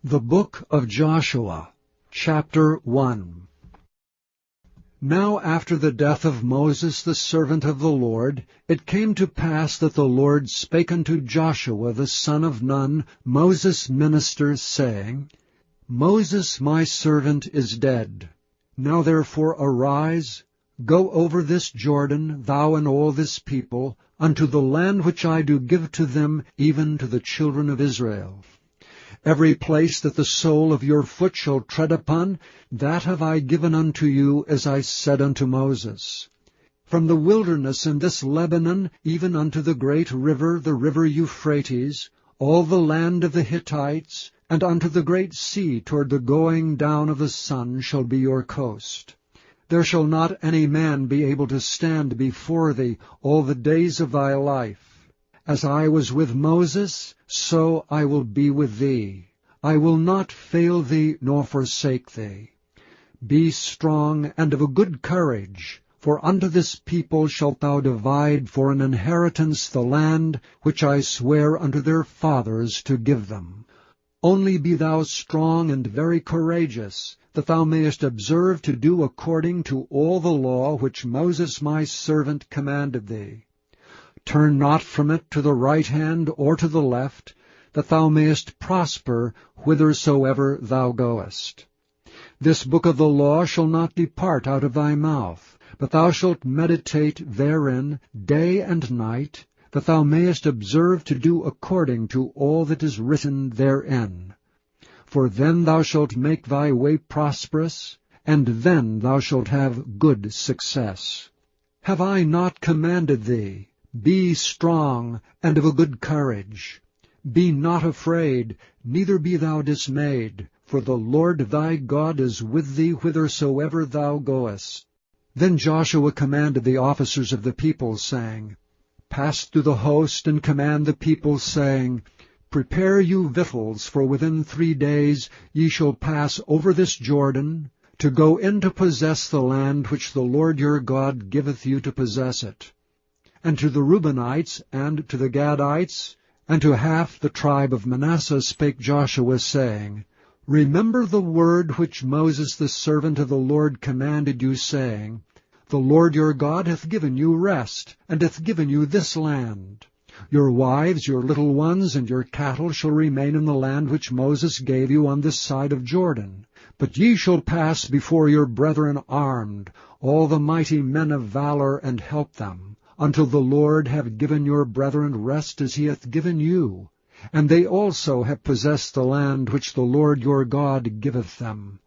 The Book of Joshua, Chapter 1. Now after the death of Moses the servant of the Lord, it came to pass that the Lord spake unto Joshua the son of Nun, Moses' minister, saying, Moses my servant is dead. Now therefore arise, go over this Jordan, thou and all this people, unto the land which I do give to them, even to the children of Israel. Every place that the sole of your foot shall tread upon, that have I given unto you, as I said unto Moses. From the wilderness in this Lebanon, even unto the great river, the river Euphrates, all the land of the Hittites, and unto the great sea toward the going down of the sun shall be your coast. There shall not any man be able to stand before thee all the days of thy life. As I was with Moses, so I will be with thee. I will not fail thee nor forsake thee. Be strong and of a good courage, for unto this people shalt thou divide for an inheritance the land which I swear unto their fathers to give them. Only be thou strong and very courageous, that thou mayest observe to do according to all the law which Moses my servant commanded thee. Turn not from it to the right hand or to the left, that thou mayest prosper whithersoever thou goest. This book of the law shall not depart out of thy mouth, but thou shalt meditate therein day and night, that thou mayest observe to do according to all that is written therein. For then thou shalt make thy way prosperous, and then thou shalt have good success. Have I not commanded thee? Be strong and of a good courage. Be not afraid, neither be thou dismayed, for the Lord thy God is with thee whithersoever thou goest. Then Joshua commanded the officers of the people, saying, Pass through the host, and command the people, saying, Prepare you victuals, for within 3 days ye shall pass over this Jordan, to go in to possess the land which the Lord your God giveth you to possess it. And to the Reubenites, and to the Gadites, and to half the tribe of Manasseh spake Joshua, saying, Remember the word which Moses the servant of the Lord commanded you, saying, The Lord your God hath given you rest, and hath given you this land. Your wives, your little ones, and your cattle shall remain in the land which Moses gave you on this side of Jordan. But ye shall pass before your brethren armed, all the mighty men of valor, and help them, until the Lord have given your brethren rest as he hath given you. And they also have possessed the land which the Lord your God giveth them.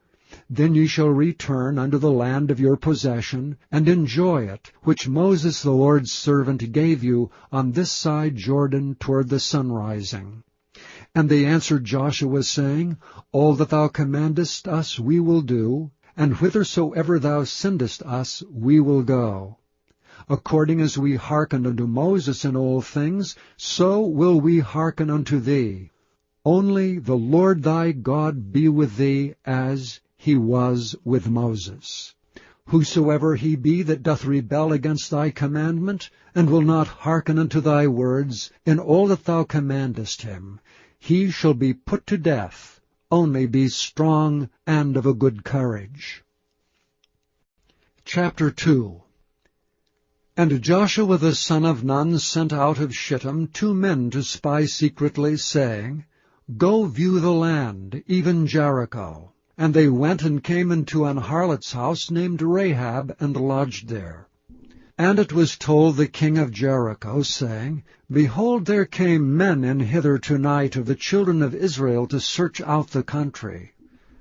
Then ye shall return unto the land of your possession, and enjoy it, which Moses the Lord's servant gave you on this side Jordan toward the sunrising. And they answered Joshua, saying, All that thou commandest us we will do, and whithersoever thou sendest us we will go. According as we hearkened unto Moses in all things, so will we hearken unto thee. Only the Lord thy God be with thee, as he was with Moses. Whosoever he be that doth rebel against thy commandment, and will not hearken unto thy words, in all that thou commandest him, he shall be put to death. Only be strong and of a good courage. Chapter 2. And Joshua the son of Nun sent out of Shittim 2 men to spy secretly, saying, Go view the land, even Jericho. And they went and came into an harlot's house named Rahab, and lodged there. And it was told the king of Jericho, saying, Behold, there came men in hither tonight of the children of Israel to search out the country.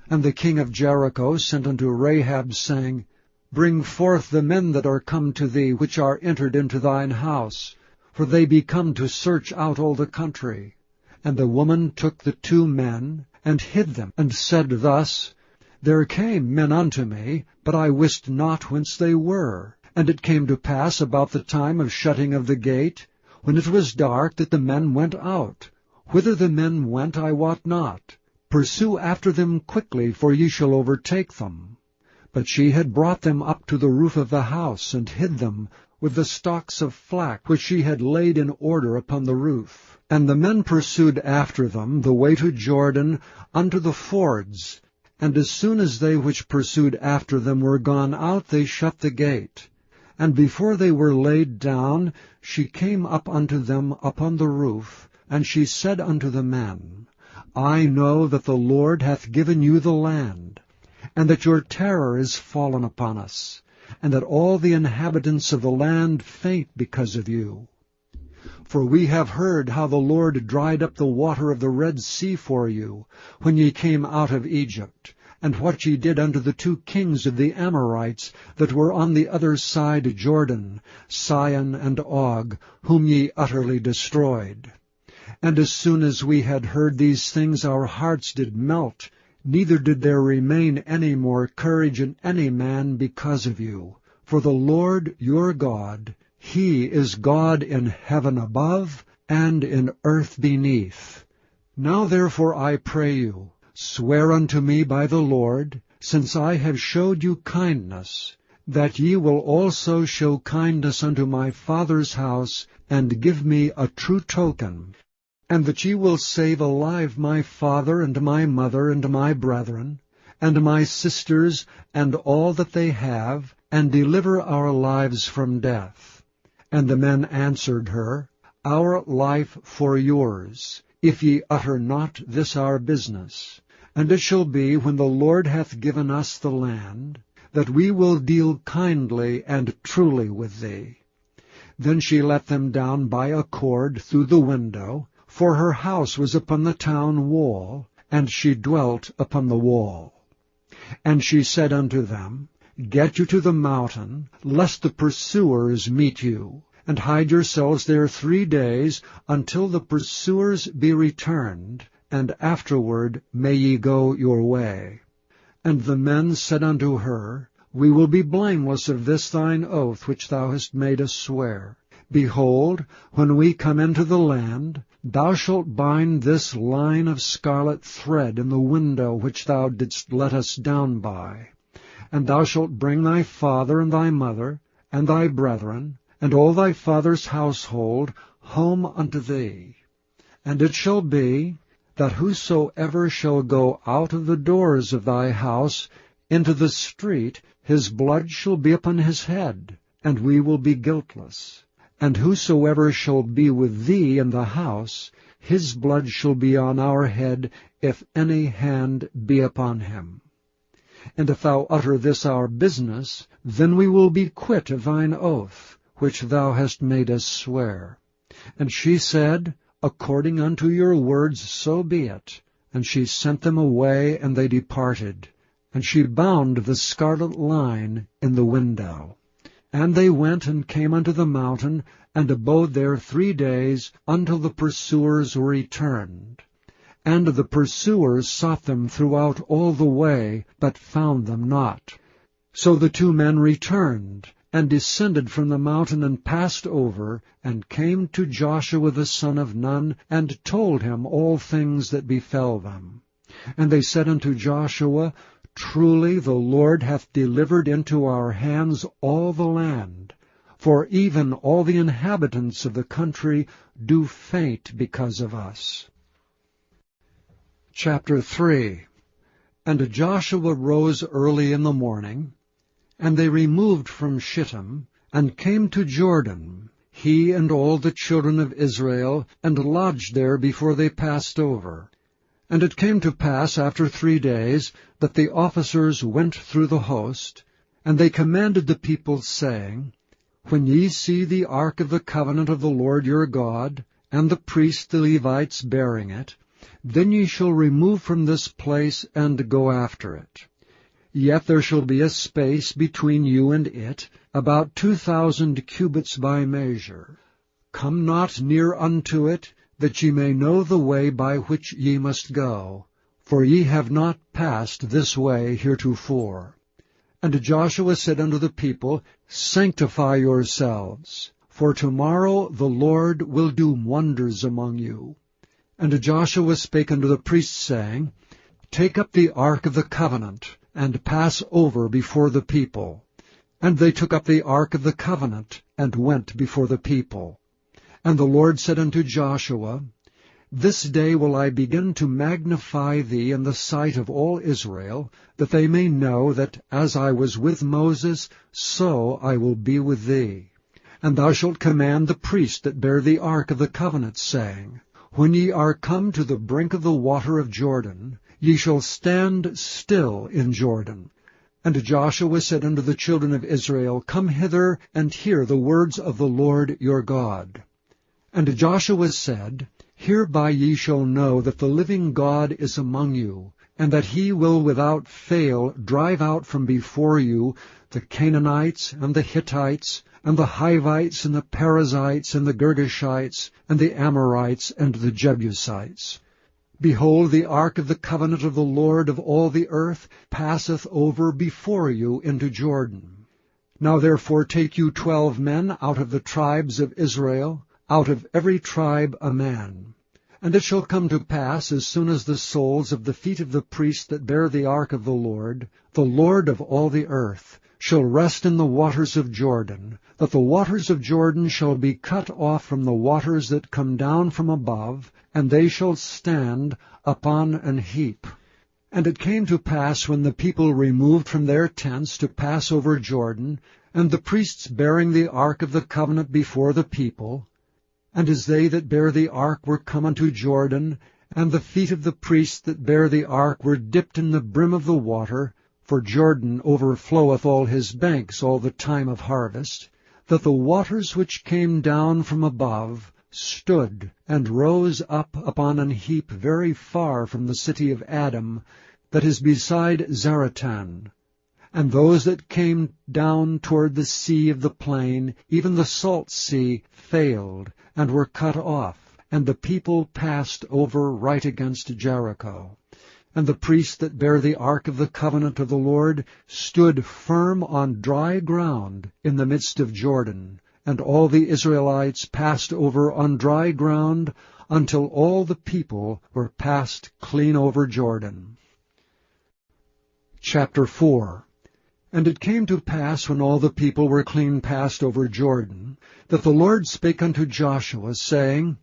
And the king of Jericho sent unto Rahab, saying, Bring forth the men that are come to thee, which are entered into thine house, for they be come to search out all the country. And the woman took the 2 men, and hid them, and said thus, There came men unto me, but I wist not whence they were. And it came to pass about the time of shutting of the gate, when it was dark, that the men went out. Whither the men went I wot not. Pursue after them quickly, for ye shall overtake them. But she had brought them up to the roof of the house, and hid them with the stalks of flax which she had laid in order upon the roof. And the men pursued after them the way to Jordan unto the fords. And as soon as they which pursued after them were gone out, they shut the gate. And before they were laid down, she came up unto them upon the roof, and she said unto the men, I know that the Lord hath given you the land, and that your terror is fallen upon us, and that all the inhabitants of the land faint because of you. For we have heard how the Lord dried up the water of the Red Sea for you, when ye came out of Egypt, and what ye did unto the 2 kings of the Amorites that were on the other side Jordan, Sihon and Og, whom ye utterly destroyed. And as soon as we had heard these things, our hearts did melt, neither did there remain any more courage in any man because of you. For the Lord your God, He is God in heaven above, and in earth beneath. Now therefore I pray you, swear unto me by the Lord, since I have showed you kindness, that ye will also show kindness unto my father's house, and give me a true token, and that ye will save alive my father, and my mother, and my brethren, and my sisters, and all that they have, and deliver our lives from death. And the men answered her, Our life for yours, if ye utter not this our business. And it shall be, when the Lord hath given us the land, that we will deal kindly and truly with thee. Then she let them down by a cord through the window, for her house was upon the town wall, and she dwelt upon the wall. And she said unto them, Get you to the mountain, lest the pursuers meet you, and hide yourselves there 3 days, until the pursuers be returned, and afterward may ye go your way. And the men said unto her, We will be blameless of this thine oath which thou hast made us swear. Behold, when we come into the land, thou shalt bind this line of scarlet thread in the window which thou didst let us down by. And thou shalt bring thy father and thy mother, and thy brethren, and all thy father's household home unto thee. And it shall be, that whosoever shall go out of the doors of thy house into the street, his blood shall be upon his head, and we will be guiltless. And whosoever shall be with thee in the house, his blood shall be on our head, if any hand be upon him. And if thou utter this our business, then we will be quit of thine oath, which thou hast made us swear. And she said, According unto your words, so be it. And she sent them away, and they departed. And she bound the scarlet line in the window. And they went and came unto the mountain, and abode there 3 days, until the pursuers were returned. And the pursuers sought them throughout all the way, but found them not. So the 2 men returned, and descended from the mountain, and passed over, and came to Joshua the son of Nun, and told him all things that befell them. And they said unto Joshua, Truly the Lord hath delivered into our hands all the land, for even all the inhabitants of the country do faint because of us. Chapter 3. And Joshua rose early in the morning, and they removed from Shittim, and came to Jordan, he and all the children of Israel, and lodged there before they passed over. And it came to pass after 3 days, that the officers went through the host, and they commanded the people, saying, When ye see the ark of the covenant of the Lord your God, and the priests the Levites bearing it, then ye shall remove from this place, and go after it. Yet there shall be a space between you and it, about 2,000 cubits by measure. Come not near unto it, that ye may know the way by which ye must go, for ye have not passed this way heretofore. And Joshua said unto the people, Sanctify yourselves, for tomorrow the Lord will do wonders among you. And Joshua spake unto the priests, saying, Take up the ark of the covenant, and pass over before the people. And they took up the ark of the covenant, and went before the people. And the Lord said unto Joshua, This day will I begin to magnify thee in the sight of all Israel, that they may know that as I was with Moses, so I will be with thee. And thou shalt command the priests that bear the ark of the covenant, saying, When ye are come to the brink of the water of Jordan, ye shall stand still in Jordan. And Joshua said unto the children of Israel, Come hither, and hear the words of the Lord your God. And Joshua said, Hereby ye shall know that the living God is among you, and that he will without fail drive out from before you the Canaanites, and the Hittites, and the Hivites, and the Perizzites, and the Girgashites, and the Amorites, and the Jebusites. Behold, the ark of the covenant of the Lord of all the earth passeth over before you into Jordan. Now therefore take you 12 men out of the tribes of Israel, out of every tribe a man. And it shall come to pass, as soon as the soles of the feet of the priests that bear the ark of the Lord of all the earth, shall rest in the waters of Jordan, that the waters of Jordan shall be cut off from the waters that come down from above, and they shall stand upon an heap. And it came to pass, when the people removed from their tents to pass over Jordan, and the priests bearing the ark of the covenant before the people, and as they that bear the ark were come unto Jordan, and the feet of the priests that bear the ark were dipped in the brim of the water, for Jordan overfloweth all his banks all the time of harvest, that the waters which came down from above stood and rose up upon an heap very far from the city of Adam, that is beside Zaratan. And those that came down toward the sea of the plain, even the salt sea, failed, and were cut off, and the people passed over right against Jericho. And the priests that bear the ark of the covenant of the Lord stood firm on dry ground in the midst of Jordan, and all the Israelites passed over on dry ground until all the people were passed clean over Jordan. Chapter 4. And it came to pass, when all the people were clean passed over Jordan, that the Lord spake unto Joshua, saying,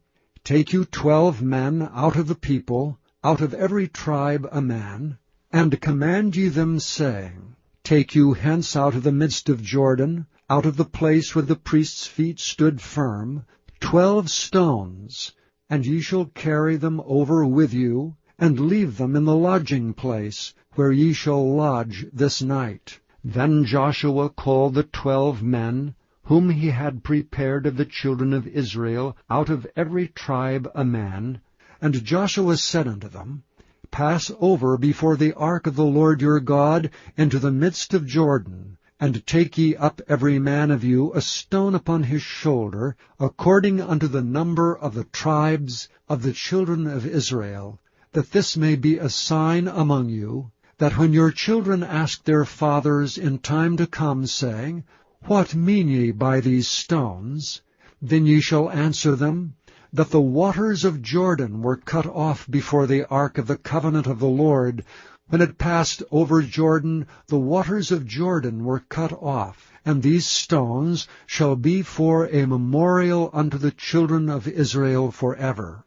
Take you 12 men out of the people, out of every tribe a man, and command ye them, saying, Take you hence out of the midst of Jordan, out of the place where the priest's feet stood firm, 12 stones, and ye shall carry them over with you, and leave them in the lodging place, where ye shall lodge this night. Then Joshua called the 12 men, whom he had prepared of the children of Israel, out of every tribe a man. And Joshua said unto them, Pass over before the ark of the Lord your God into the midst of Jordan, and take ye up every man of you a stone upon his shoulder, according unto the number of the tribes of the children of Israel, that this may be a sign among you, that when your children ask their fathers in time to come, saying, What mean ye by these stones? Then ye shall answer them, that the waters of Jordan were cut off before the ark of the covenant of the Lord. When it passed over Jordan, the waters of Jordan were cut off, and these stones shall be for a memorial unto the children of Israel forever.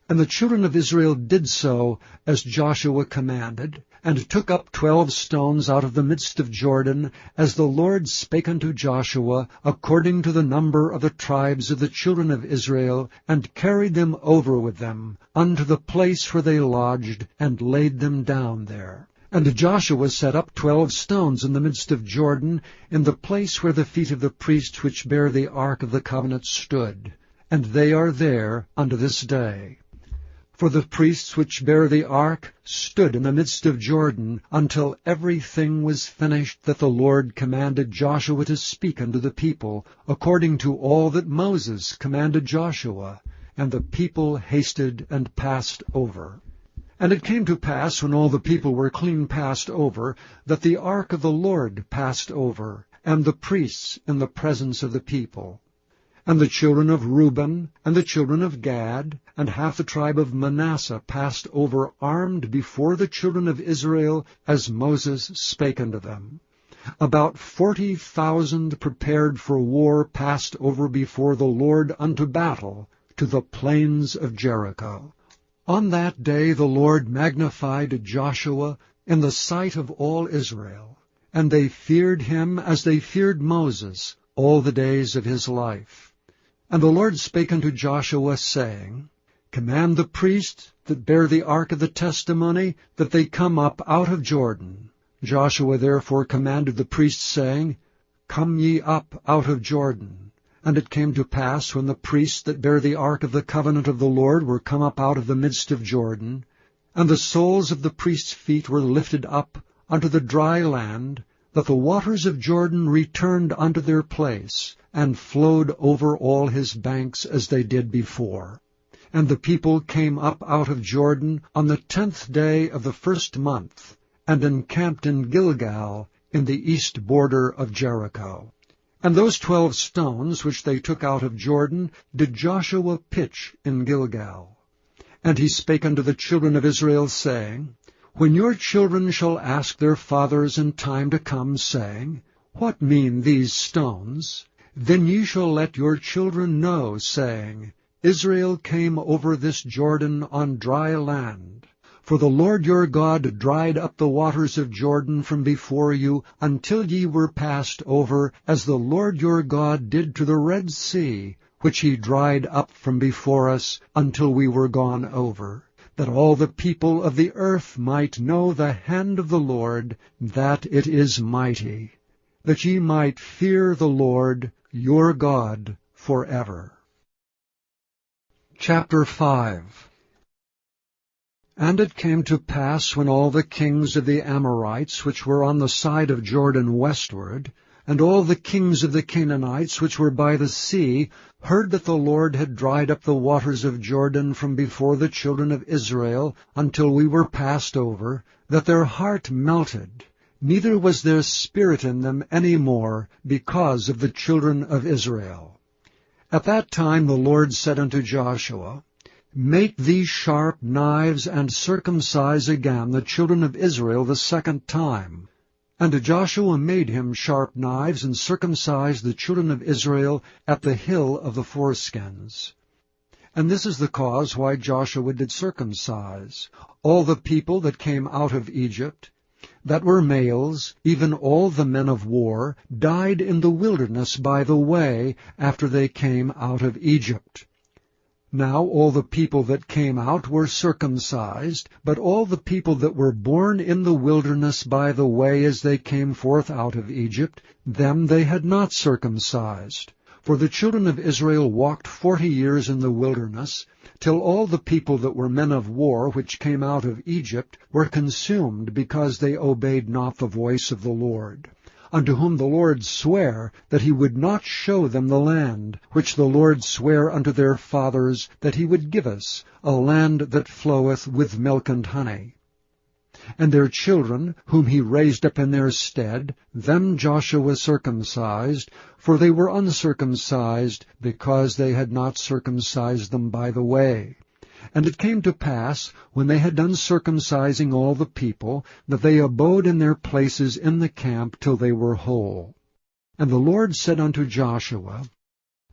And the children of Israel did so as Joshua commanded, and took up 12 stones out of the midst of Jordan, as the Lord spake unto Joshua, according to the number of the tribes of the children of Israel, and carried them over with them unto the place where they lodged, and laid them down there. And Joshua set up 12 stones in the midst of Jordan, in the place where the feet of the priests which bear the ark of the covenant stood, and they are there unto this day. For the priests which bear the ark stood in the midst of Jordan, until everything was finished that the Lord commanded Joshua to speak unto the people, according to all that Moses commanded Joshua. And the people hasted and passed over. And it came to pass, when all the people were clean passed over, that the ark of the Lord passed over, and the priests in the presence of the people. And the children of Reuben, and the children of Gad, and half the tribe of Manasseh passed over armed before the children of Israel, as Moses spake unto them. About 40,000 prepared for war passed over before the Lord unto battle to the plains of Jericho. On that day the Lord magnified Joshua in the sight of all Israel, and they feared him as they feared Moses all the days of his life. And the Lord spake unto Joshua, saying, Command the priests that bear the ark of the testimony, that they come up out of Jordan. Joshua therefore commanded the priests, saying, Come ye up out of Jordan. And it came to pass, when the priests that bear the ark of the covenant of the Lord were come up out of the midst of Jordan, and the soles of the priests' feet were lifted up unto the dry land, that the waters of Jordan returned unto their place, and flowed over all his banks as they did before. And the people came up out of Jordan on the 10th day of the first month, and encamped in Gilgal, in the east border of Jericho. And those 12 stones which they took out of Jordan did Joshua pitch in Gilgal. And he spake unto the children of Israel, saying, When your children shall ask their fathers in time to come, saying, What mean these stones? Then ye shall let your children know, saying, Israel came over this Jordan on dry land. For the Lord your God dried up the waters of Jordan from before you, until ye were passed over, as the Lord your God did to the Red Sea, which he dried up from before us, until we were gone over, that all the people of the earth might know the hand of the Lord, that it is mighty, that ye might fear the Lord your God forever. Chapter 5. And it came to pass, when all the kings of the Amorites, which were on the side of Jordan westward, and all the kings of the Canaanites, which were by the sea, heard that the Lord had dried up the waters of Jordan from before the children of Israel, until we were passed over, that their heart melted, neither was there spirit in them any more, because of the children of Israel. At that time the Lord said unto Joshua, Make thee sharp knives, and circumcise again the children of Israel the second time. And Joshua made him sharp knives, and circumcised the children of Israel at the hill of the foreskins. And this is the cause why Joshua did circumcise all the people that came out of Egypt, that were males, even all the men of war, died in the wilderness by the way, after they came out of Egypt. Now all the people that came out were circumcised, but all the people that were born in the wilderness by the way as they came forth out of Egypt, them they had not circumcised. For the children of Israel walked 40 years in the wilderness, till all the people that were men of war which came out of Egypt were consumed, because they obeyed not the voice of the Lord, unto whom the Lord sware that he would not show them the land, which the Lord sware unto their fathers that he would give us, a land that floweth with milk and honey. And their children, whom he raised up in their stead, them Joshua circumcised, for they were uncircumcised, because they had not circumcised them by the way. And it came to pass, when they had done circumcising all the people, that they abode in their places in the camp till they were whole. And the Lord said unto Joshua,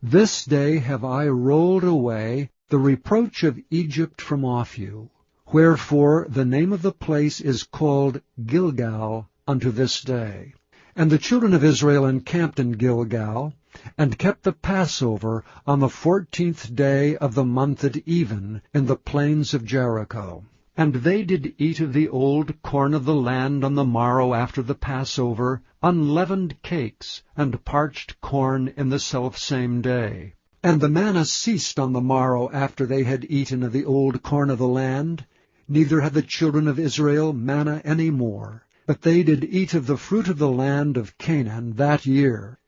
This day have I rolled away the reproach of Egypt from off you. Wherefore the name of the place is called Gilgal unto this day. And the children of Israel encamped in Gilgal, and kept the Passover on the 14th day of the month at even, in the plains of Jericho. And they did eat of the old corn of the land on the morrow after the Passover, unleavened cakes, and parched corn in the selfsame day. And the manna ceased on the morrow after they had eaten of the old corn of the land, neither had the children of Israel manna any more, but they did eat of the fruit of the land of Canaan that year.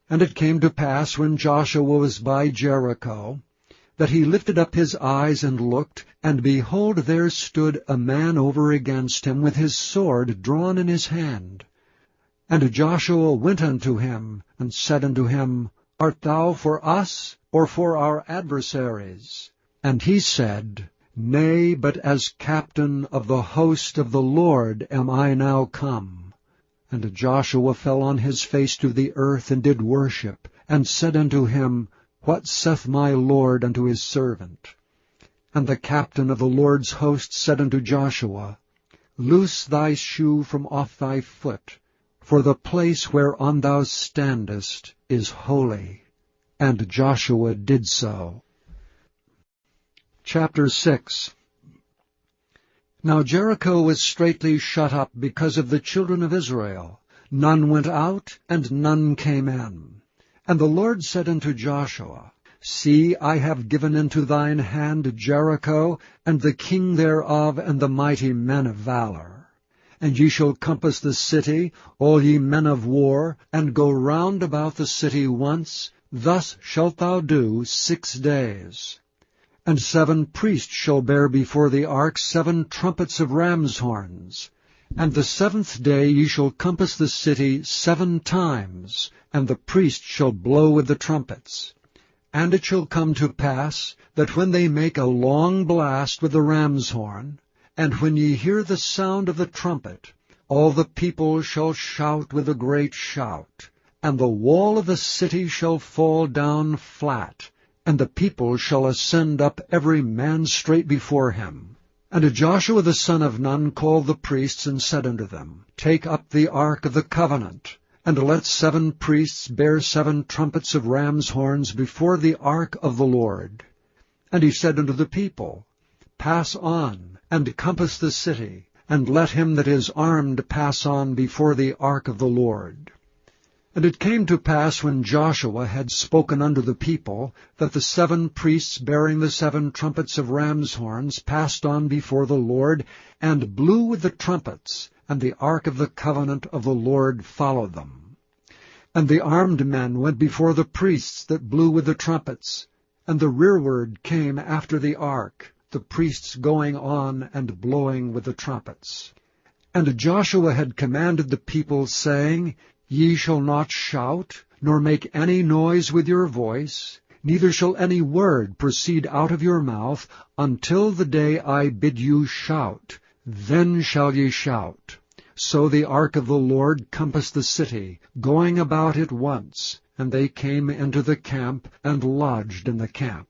And it came to pass, when Joshua was by Jericho, that he lifted up his eyes and looked, and behold, there stood a man over against him with his sword drawn in his hand. And Joshua went unto him, and said unto him, Art thou for us, or for our adversaries? And he said, Nay, but as captain of the host of the Lord am I now come. And Joshua fell on his face to the earth, and did worship, and said unto him, What saith my Lord unto his servant? And the captain of the Lord's host said unto Joshua, Loose thy shoe from off thy foot, for the place whereon thou standest is holy. And Joshua did so. Chapter 6. Now Jericho was straitly shut up because of the children of Israel. None went out, and none came in. And the Lord said unto Joshua, See, I have given into thine hand Jericho, and the king thereof, and the mighty men of valor. And ye shall compass the city, all ye men of war, and go round about the city once. Thus shalt thou do 6 days. And 7 priests shall bear before the ark 7 trumpets of ram's horns. And the 7th day ye shall compass the city 7 times, and the priests shall blow with the trumpets. And it shall come to pass, that when they make a long blast with the ram's horn, and when ye hear the sound of the trumpet, all the people shall shout with a great shout, and the wall of the city shall fall down flat, and the people shall ascend up every man straight before him. And Joshua the son of Nun called the priests, and said unto them, Take up the ark of the covenant, and let 7 priests bear 7 trumpets of ram's horns before the ark of the Lord. And he said unto the people, Pass on, and compass the city, and let him that is armed pass on before the ark of the Lord. And it came to pass, when Joshua had spoken unto the people, that the 7 priests bearing the 7 trumpets of ram's horns passed on before the Lord, and blew with the trumpets, and the ark of the covenant of the Lord followed them. And the armed men went before the priests that blew with the trumpets, and the rearward came after the ark, the priests going on and blowing with the trumpets. And Joshua had commanded the people, saying, Ye shall not shout, nor make any noise with your voice, neither shall any word proceed out of your mouth, until the day I bid you shout. Then shall ye shout. So the ark of the Lord compassed the city, going about it once, and they came into the camp, and lodged in the camp.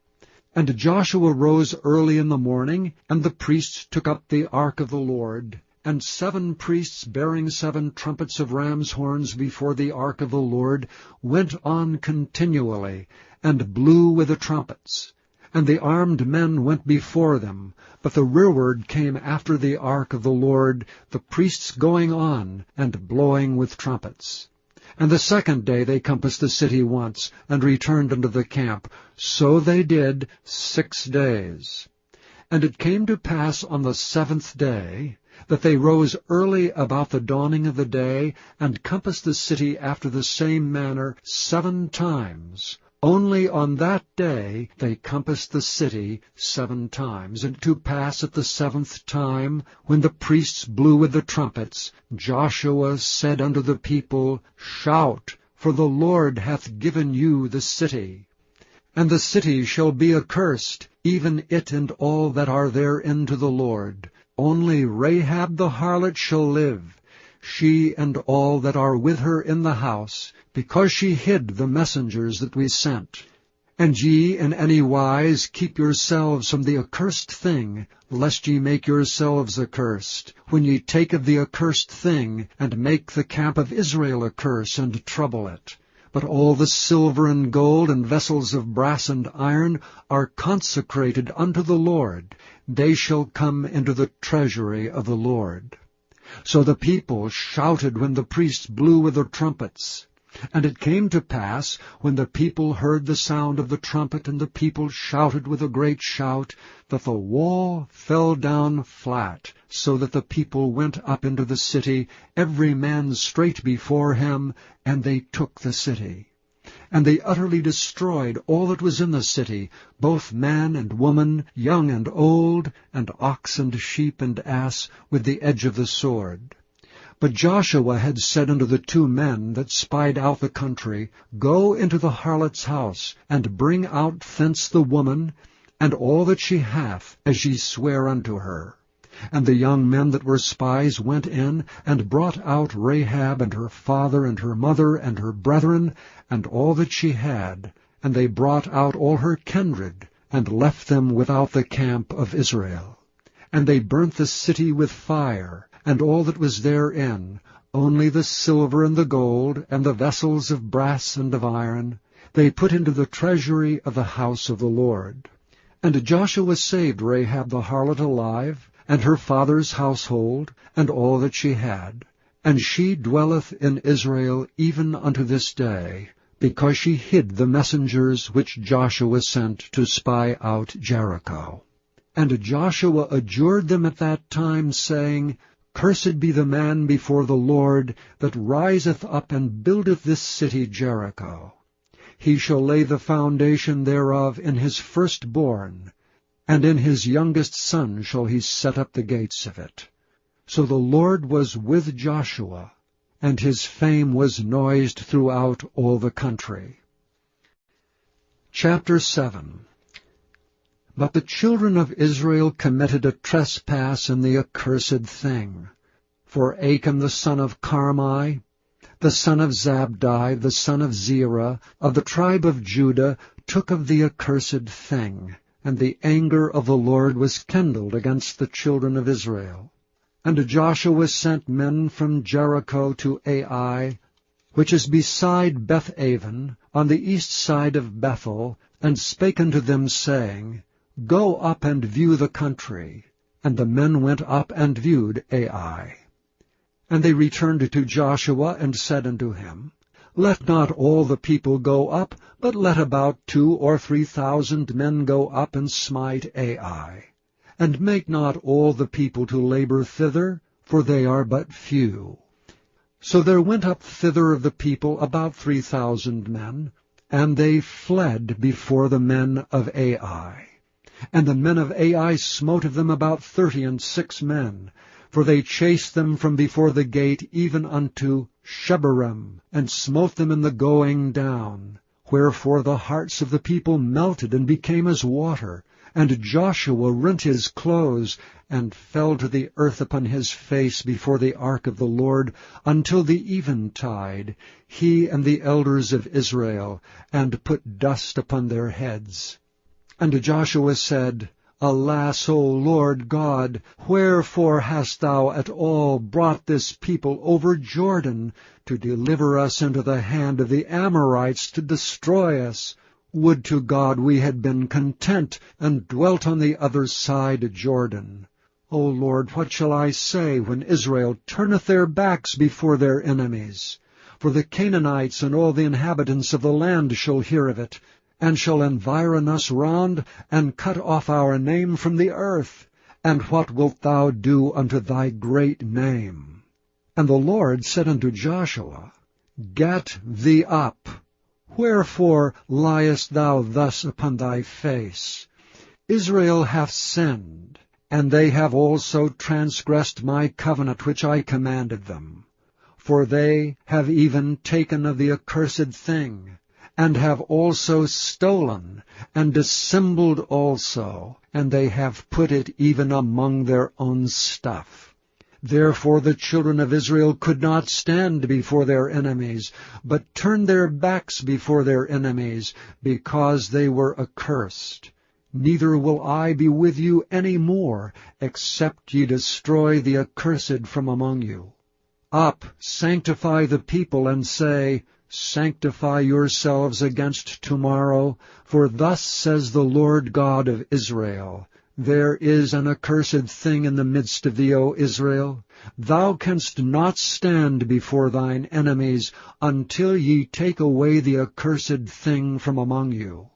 And Joshua rose early in the morning, and the priests took up the ark of the Lord. And 7 priests bearing 7 trumpets of ram's horns before the ark of the Lord went on continually, and blew with the trumpets. And the armed men went before them, but the rearward came after the ark of the Lord, the priests going on, and blowing with trumpets. And the 2nd day they compassed the city once, and returned unto the camp. So they did 6 days. And it came to pass on the 7th day, that they rose early about the dawning of the day, and compassed the city after the same manner 7 times. Only on that day they compassed the city 7 times. And to pass at the 7th time, when the priests blew with the trumpets, Joshua said unto the people, Shout, for the Lord hath given you the city. And the city shall be accursed, even it and all that are therein to the Lord. Only Rahab the harlot shall live, she and all that are with her in the house, because she hid the messengers that we sent. And ye in any wise keep yourselves from the accursed thing, lest ye make yourselves accursed, when ye take of the accursed thing, and make the camp of Israel a curse, and trouble it. But all the silver and gold and vessels of brass and iron are consecrated unto the Lord. They shall come into the treasury of the Lord. So the people shouted when the priests blew with their trumpets. And it came to pass, when the people heard the sound of the trumpet, and the people shouted with a great shout, that the wall fell down flat, so that the people went up into the city, every man straight before him, and they took the city. And they utterly destroyed all that was in the city, both man and woman, young and old, and ox and sheep and ass, with the edge of the sword. But Joshua had said unto the 2 men that spied out the country, Go into the harlot's house, and bring out thence the woman, and all that she hath, as ye swear unto her. And the young men that were spies went in, and brought out Rahab, and her father, and her mother, and her brethren, and all that she had. And they brought out all her kindred, and left them without the camp of Israel. And they burnt the city with fire, and all that was therein, only the silver and the gold, and the vessels of brass and of iron, they put into the treasury of the house of the Lord. And Joshua saved Rahab the harlot alive, and her father's household, and all that she had. And she dwelleth in Israel even unto this day, because she hid the messengers which Joshua sent to spy out Jericho. And Joshua adjured them at that time, saying, Cursed be the man before the Lord that riseth up and buildeth this city Jericho. He shall lay the foundation thereof in his firstborn, and in his youngest son shall he set up the gates of it. So the Lord was with Joshua, and his fame was noised throughout all the country. Chapter 7. But the children of Israel committed a trespass in the accursed thing. For Achan the son of Carmi, the son of Zabdi, the son of Zerah, of the tribe of Judah, took of the accursed thing, and the anger of the Lord was kindled against the children of Israel. And Joshua sent men from Jericho to Ai, which is beside Beth-aven, on the east side of Bethel, and spake unto them, saying, Go up and view the country. And the men went up and viewed Ai. And they returned to Joshua, and said unto him, Let not all the people go up, but let about 2,000 or 3,000 men go up and smite Ai. And make not all the people to labor thither, for they are but few. So there went up thither of the people about 3,000 men, and they fled before the men of Ai. And the men of Ai smote of them about 36 men, for they chased them from before the gate even unto Shebarim, and smote them in the going down. Wherefore the hearts of the people melted and became as water. And Joshua rent his clothes, and fell to the earth upon his face before the ark of the Lord, until the eventide, he and the elders of Israel, and put dust upon their heads. And Joshua said, Alas, O Lord God, wherefore hast thou at all brought this people over Jordan, to deliver us into the hand of the Amorites, to destroy us? Would to God we had been content, and dwelt on the other side Jordan. O Lord, what shall I say when Israel turneth their backs before their enemies? For the Canaanites and all the inhabitants of the land shall hear of it, and shall environ us round, and cut off our name from the earth. And what wilt thou do unto thy great name? And the Lord said unto Joshua, Get thee up. Wherefore liest thou thus upon thy face? Israel hath sinned, and they have also transgressed my covenant which I commanded them. For they have even taken of the accursed thing, and have also stolen, and dissembled also, and they have put it even among their own stuff. Therefore the children of Israel could not stand before their enemies, but turned their backs before their enemies, because they were accursed. Neither will I be with you any more, except ye destroy the accursed from among you. Up, sanctify the people, and say, Sanctify yourselves against tomorrow, for thus says the Lord God of Israel, There is an accursed thing in the midst of thee, O Israel. Thou canst not stand before thine enemies, until ye take away the accursed thing from among you.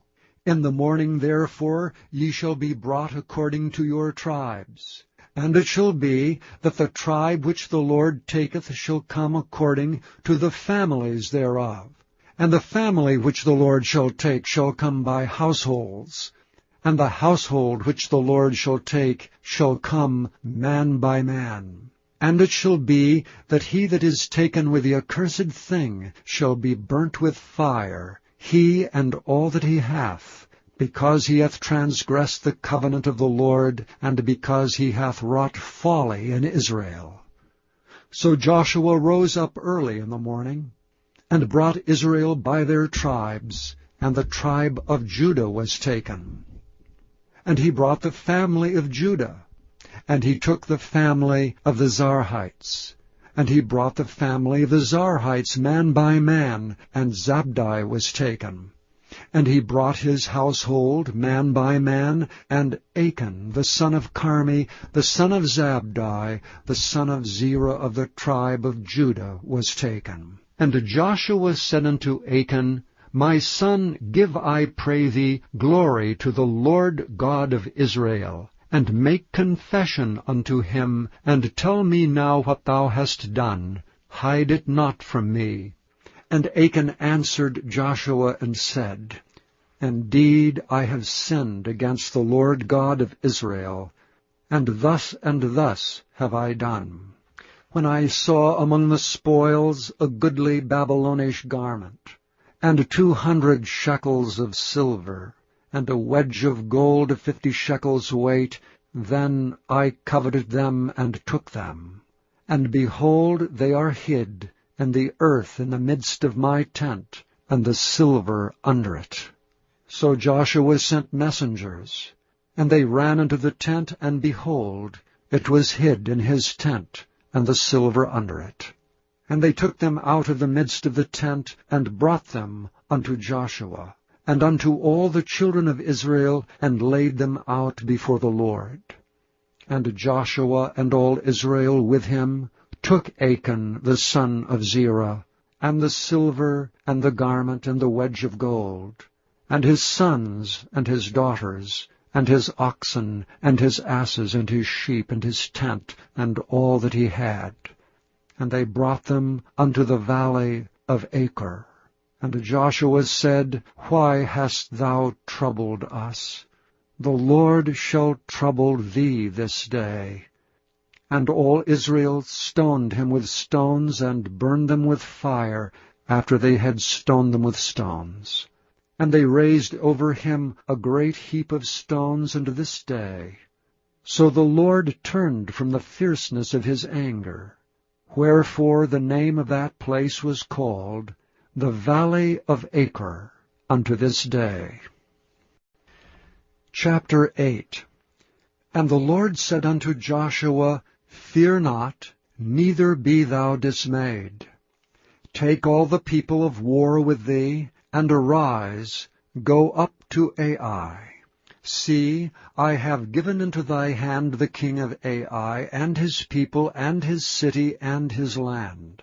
In the morning, therefore, ye shall be brought according to your tribes. And it shall be that the tribe which the Lord taketh shall come according to the families thereof. And the family which the Lord shall take shall come by households. And the household which the Lord shall take shall come man by man. And it shall be that he that is taken with the accursed thing shall be burnt with fire, he and all that he hath, because he hath transgressed the covenant of the Lord, and because he hath wrought folly in Israel. So Joshua rose up early in the morning, and brought Israel by their tribes, and the tribe of Judah was taken. And he brought the family of Judah, and he took the family of the Zarhites. And he brought the family of the Zarhites man by man, and Zabdi was taken. And he brought his household man by man, and Achan the son of Carmi, the son of Zabdi, the son of Zerah of the tribe of Judah, was taken. And Joshua said unto Achan, My son, give, I pray thee, glory to the Lord God of Israel, and make confession unto him, and tell me now what thou hast done. Hide it not from me. And Achan answered Joshua and said, Indeed, I have sinned against the Lord God of Israel, and thus have I done. When I saw among the spoils a goodly Babylonish garment, and 200 shekels of silver, and a wedge of gold of 50 shekels weight, then I coveted them and took them. And behold, they are hid, and the earth in the midst of my tent, and the silver under it. So Joshua sent messengers, and they ran into the tent, and behold, it was hid in his tent, and the silver under it. And they took them out of the midst of the tent, and brought them unto Joshua, and unto all the children of Israel, and laid them out before the Lord. And Joshua and all Israel with him took Achan the son of Zerah, and the silver, and the garment, and the wedge of gold, and his sons, and his daughters, and his oxen, and his asses, and his sheep, and his tent, and all that he had. And they brought them unto the valley of Achor. And Joshua said, Why hast thou troubled us? The Lord shall trouble thee this day. And all Israel stoned him with stones, and burned them with fire, after they had stoned them with stones. And they raised over him a great heap of stones unto this day. So the Lord turned from the fierceness of his anger. Wherefore the name of that place was called the Valley of Achor unto this day. Chapter 8. And the Lord said unto Joshua, Fear not, neither be thou dismayed. Take all the people of war with thee, and arise, go up to Ai. See, I have given into thy hand the king of Ai, and his people, and his city, and his land.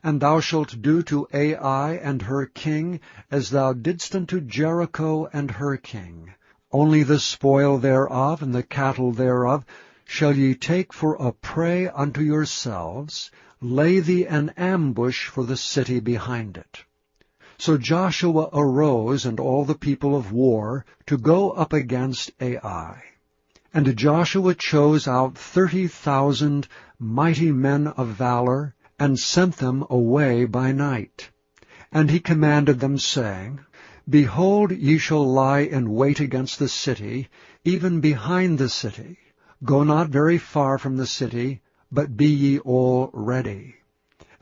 And thou shalt do to Ai and her king as thou didst unto Jericho and her king. Only the spoil thereof and the cattle thereof shall ye take for a prey unto yourselves. Lay thee an ambush for the city behind it. So Joshua arose, and all the people of war, to go up against Ai. And Joshua chose out 30,000 mighty men of valor, and sent them away by night. And he commanded them, saying, Behold, ye shall lie in wait against the city, even behind the city. Go not very far from the city, but be ye all ready.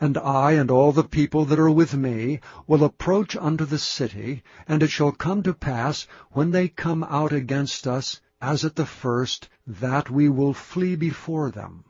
And I and all the people that are with me will approach unto the city, and it shall come to pass, when they come out against us, as at the first, that we will flee before them.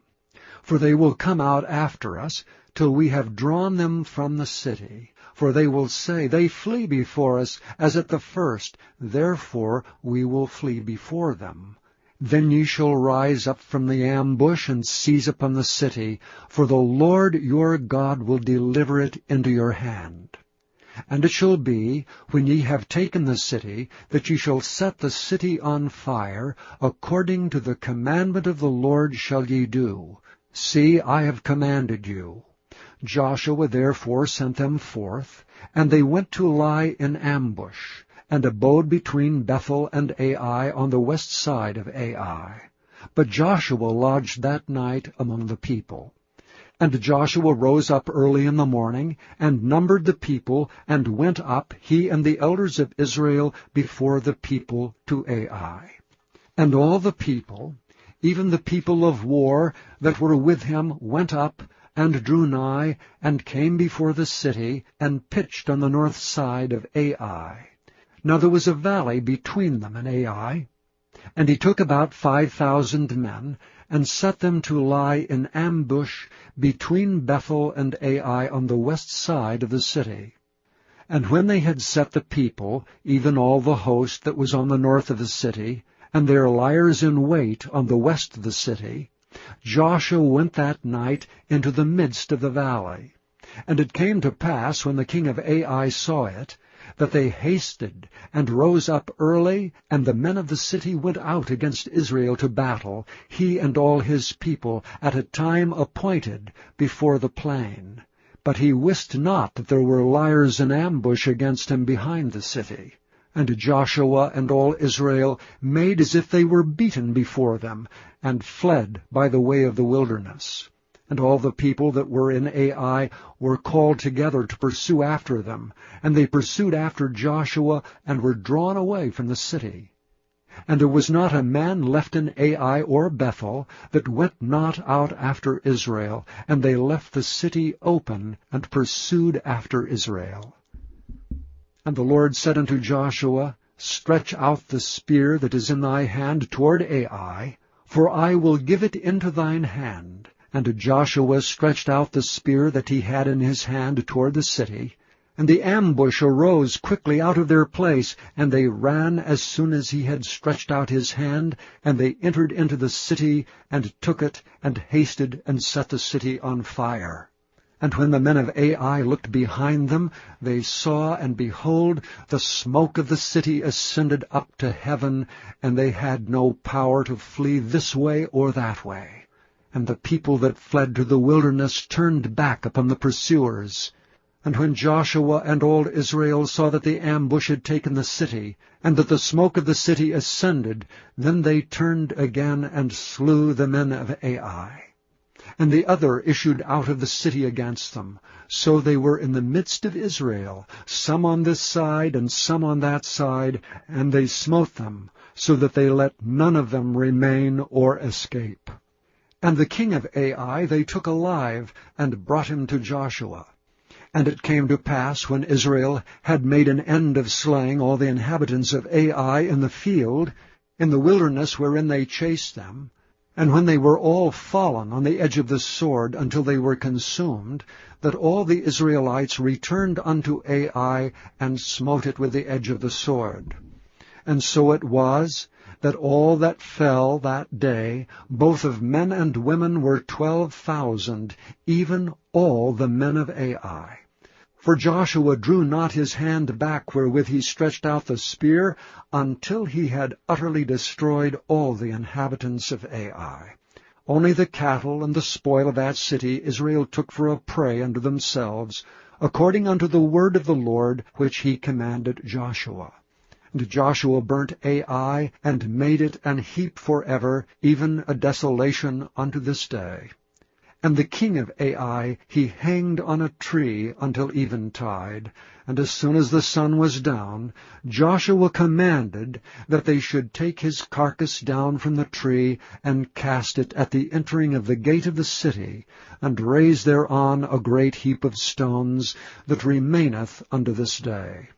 For they will come out after us, till we have drawn them from the city. For they will say, They flee before us, as at the first, therefore we will flee before them. Then ye shall rise up from the ambush, and seize upon the city, for the Lord your God will deliver it into your hand. And it shall be, when ye have taken the city, that ye shall set the city on fire, according to the commandment of the Lord shall ye do. See, I have commanded you. Joshua therefore sent them forth, and they went to lie in ambush, and abode between Bethel and Ai on the west side of Ai. But Joshua lodged that night among the people. And Joshua rose up early in the morning, and numbered the people, and went up, he and the elders of Israel, before the people to Ai. And all the people, even the people of war that were with him, went up, and drew nigh, and came before the city, and pitched on the north side of Ai. Now there was a valley between them and Ai. And he took about 5,000 men, and set them to lie in ambush between Bethel and Ai on the west side of the city. And when they had set the people, even all the host that was on the north of the city, and their liers in wait on the west of the city, Joshua went that night into the midst of the valley. And it came to pass, when the king of Ai saw it, that they hasted, and rose up early, and the men of the city went out against Israel to battle, he and all his people, at a time appointed, before the plain. But he wist not that there were liers in ambush against him behind the city. And Joshua and all Israel made as if they were beaten before them, and fled by the way of the wilderness. And all the people that were in Ai were called together to pursue after them. And they pursued after Joshua, and were drawn away from the city. And there was not a man left in Ai or Bethel that went not out after Israel. And they left the city open, and pursued after Israel. And the Lord said unto Joshua, Stretch out the spear that is in thy hand toward Ai, for I will give it into thine hand. And Joshua stretched out the spear that he had in his hand toward the city. And the ambush arose quickly out of their place, and they ran as soon as he had stretched out his hand, and they entered into the city, and took it, and hasted, and set the city on fire. And when the men of Ai looked behind them, they saw, and behold, the smoke of the city ascended up to heaven, and they had no power to flee this way or that way. And the people that fled to the wilderness turned back upon the pursuers. And when Joshua and all Israel saw that the ambush had taken the city, and that the smoke of the city ascended, then they turned again and slew the men of Ai. And the other issued out of the city against them. So they were in the midst of Israel, some on this side and some on that side, and they smote them, so that they let none of them remain or escape. And the king of Ai they took alive, and brought him to Joshua. And it came to pass, when Israel had made an end of slaying all the inhabitants of Ai in the field, in the wilderness wherein they chased them, and when they were all fallen on the edge of the sword until they were consumed, that all the Israelites returned unto Ai, and smote it with the edge of the sword. And so it was, that all that fell that day, both of men and women, were 12,000, even all the men of Ai. For Joshua drew not his hand back wherewith he stretched out the spear, until he had utterly destroyed all the inhabitants of Ai. Only the cattle and the spoil of that city Israel took for a prey unto themselves, according unto the word of the Lord which he commanded Joshua. And Joshua burnt Ai, and made it an heap forever, even a desolation unto this day. And the king of Ai he hanged on a tree until eventide. And as soon as the sun was down, Joshua commanded that they should take his carcass down from the tree, and cast it at the entering of the gate of the city, and raise thereon a great heap of stones, that remaineth unto this day.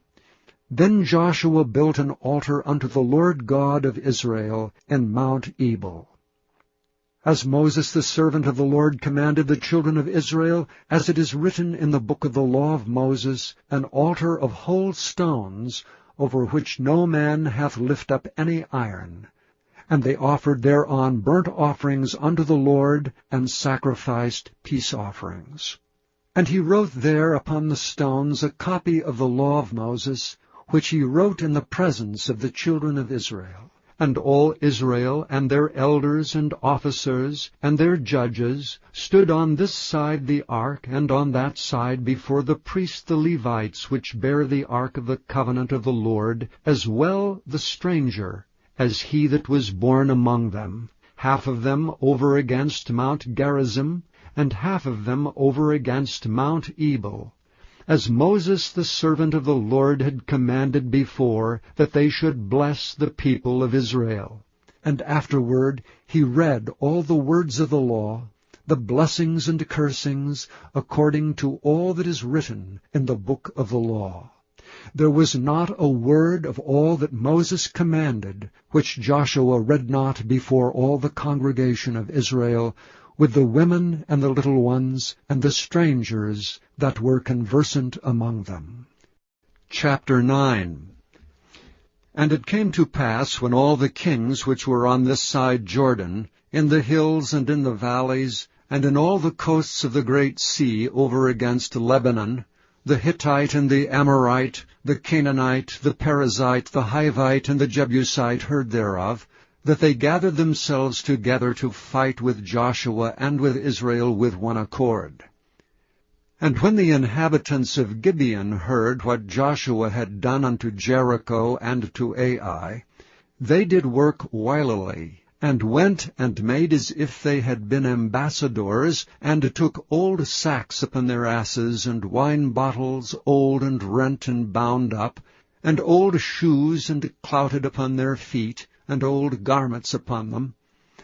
Then Joshua built an altar unto the Lord God of Israel in Mount Ebal. As Moses the servant of the Lord commanded the children of Israel, as it is written in the book of the law of Moses, an altar of whole stones, over which no man hath lift up any iron. And they offered thereon burnt offerings unto the Lord, and sacrificed peace offerings. And he wrote there upon the stones a copy of the law of Moses, which he wrote in the presence of the children of Israel. And all Israel, and their elders and officers, and their judges, stood on this side the ark, and on that side before the priests the Levites, which bear the ark of the covenant of the Lord, as well the stranger, as he that was born among them, half of them over against Mount Gerizim, and half of them over against Mount Ebal, as Moses the servant of the Lord had commanded before, that they should bless the people of Israel. And afterward he read all the words of the law, the blessings and cursings, according to all that is written in the book of the law. There was not a word of all that Moses commanded, which Joshua read not before all the congregation of Israel, with the women and the little ones, and the strangers that were conversant among them. Chapter 9. And it came to pass, when all the kings which were on this side Jordan, in the hills and in the valleys, and in all the coasts of the great sea over against Lebanon, the Hittite and the Amorite, the Canaanite, the Perizzite, the Hivite, and the Jebusite heard thereof, that they gathered themselves together to fight with Joshua and with Israel with one accord. And when the inhabitants of Gibeon heard what Joshua had done unto Jericho and to Ai, they did work wilily, and went and made as if they had been ambassadors, and took old sacks upon their asses, and wine bottles old and rent and bound up, and old shoes and clouted upon their feet, and old garments upon them,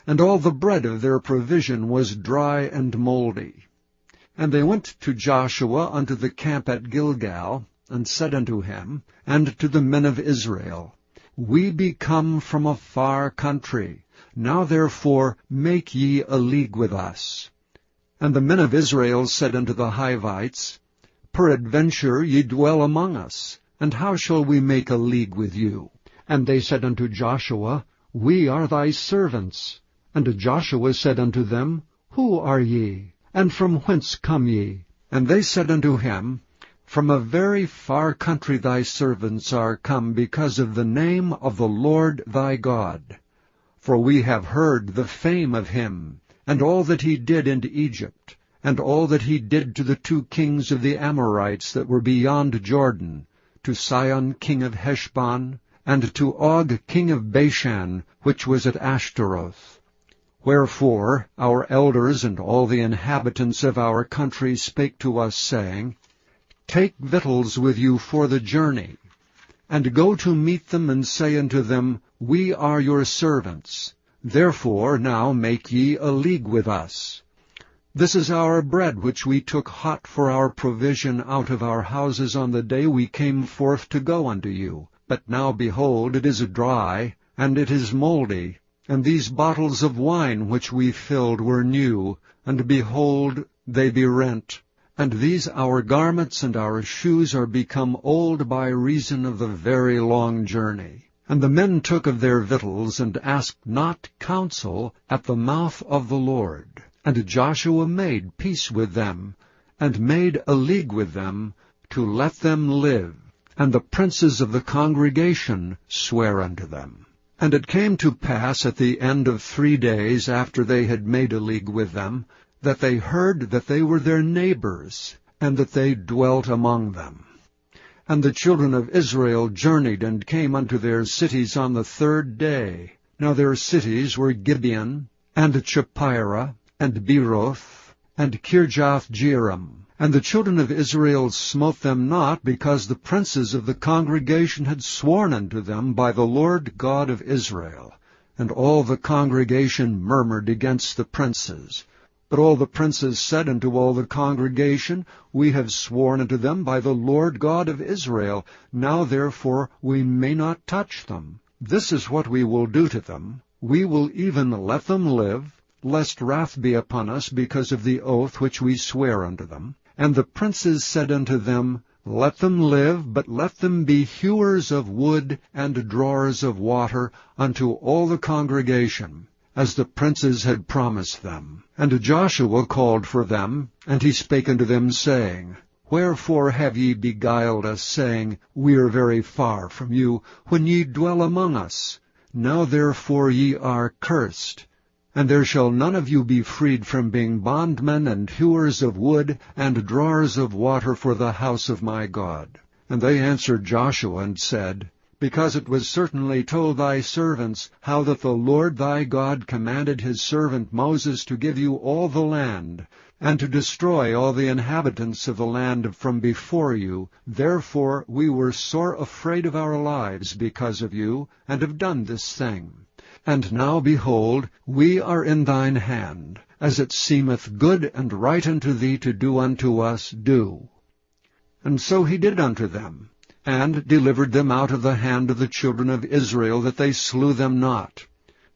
and all the bread of their provision was dry and mouldy. And they went to Joshua unto the camp at Gilgal, and said unto him, and to the men of Israel, We be come from a far country. Now therefore make ye a league with us. And the men of Israel said unto the Hivites, Peradventure ye dwell among us, and how shall we make a league with you? And they said unto Joshua, We are thy servants. And Joshua said unto them, Who are ye? And from whence come ye? And they said unto him, From a very far country thy servants are come, because of the name of the Lord thy God. For we have heard the fame of him, and all that he did in Egypt, and all that he did to the 2 kings of the Amorites that were beyond Jordan, to Sihon king of Heshbon, and to Og king of Bashan, which was at Ashtaroth. Wherefore our elders and all the inhabitants of our country spake to us, saying, Take victuals with you for the journey, and go to meet them, and say unto them, We are your servants. Therefore now make ye a league with us. This is our bread which we took hot for our provision out of our houses on the day we came forth to go unto you. But now, behold, it is dry, and it is mouldy. And these bottles of wine which we filled were new, and behold, they be rent. And these our garments and our shoes are become old by reason of the very long journey. And the men took of their victuals, and asked not counsel at the mouth of the Lord. And Joshua made peace with them, and made a league with them, to let them live. And the princes of the congregation sware unto them. And it came to pass at the end of 3 days, after they had made a league with them, that they heard that they were their neighbors, and that they dwelt among them. And the children of Israel journeyed, and came unto their cities on the 3rd day. Now their cities were Gibeon, and Chephirah, and Beeroth, and Kirjath-jearim. And the children of Israel smote them not, because the princes of the congregation had sworn unto them by the Lord God of Israel. And all the congregation murmured against the princes. But all the princes said unto all the congregation, We have sworn unto them by the Lord God of Israel. Now therefore we may not touch them. This is what we will do to them. We will even let them live, lest wrath be upon us because of the oath which we swear unto them. And the princes said unto them, Let them live, but let them be hewers of wood and drawers of water unto all the congregation, as the princes had promised them. And Joshua called for them, and he spake unto them, saying, Wherefore have ye beguiled us, saying, We are very far from you, when ye dwell among us? Now therefore ye are cursed. And there shall none of you be freed from being bondmen and hewers of wood and drawers of water for the house of my God. And they answered Joshua and said, Because it was certainly told thy servants how that the Lord thy God commanded his servant Moses to give you all the land, and to destroy all the inhabitants of the land from before you. Therefore we were sore afraid of our lives because of you, and have done this thing. And now, behold, we are in thine hand. As it seemeth good and right unto thee to do unto us, do. And so he did unto them, and delivered them out of the hand of the children of Israel, that they slew them not.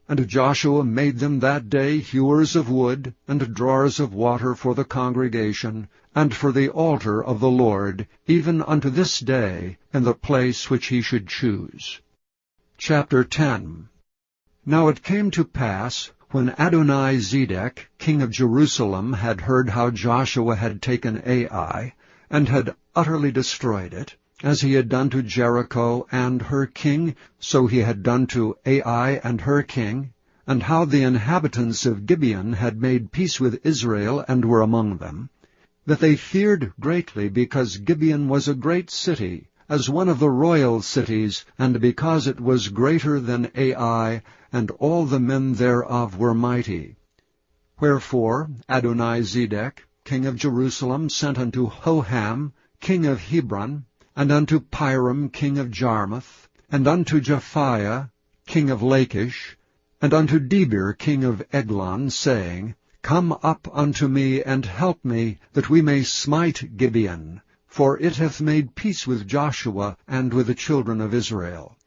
And Joshua made them that day hewers of wood, and drawers of water for the congregation, and for the altar of the Lord, even unto this day, in the place which he should choose. Chapter 10. Now it came to pass, when Adoni-Zedek, king of Jerusalem, had heard how Joshua had taken Ai, and had utterly destroyed it, as he had done to Jericho and her king, so he had done to Ai and her king, and how the inhabitants of Gibeon had made peace with Israel and were among them, that they feared greatly, because Gibeon was a great city, as one of the royal cities, and because it was greater than Ai, and all the men thereof were mighty. Wherefore Adoni-Zedek, king of Jerusalem, sent unto Hoham, king of Hebron, and unto Piram, king of Jarmuth, and unto Japhiah, king of Lachish, and unto Debir, king of Eglon, saying, Come up unto me, and help me, that we may smite Gibeon, for it hath made peace with Joshua and with the children of Israel.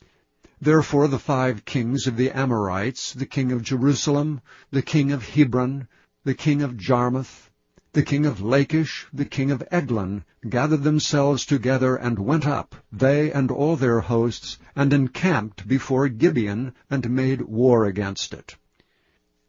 Therefore the 5 kings of the Amorites, the king of Jerusalem, the king of Hebron, the king of Jarmuth, the king of Lachish, the king of Eglon, gathered themselves together, and went up, they and all their hosts, and encamped before Gibeon, and made war against it.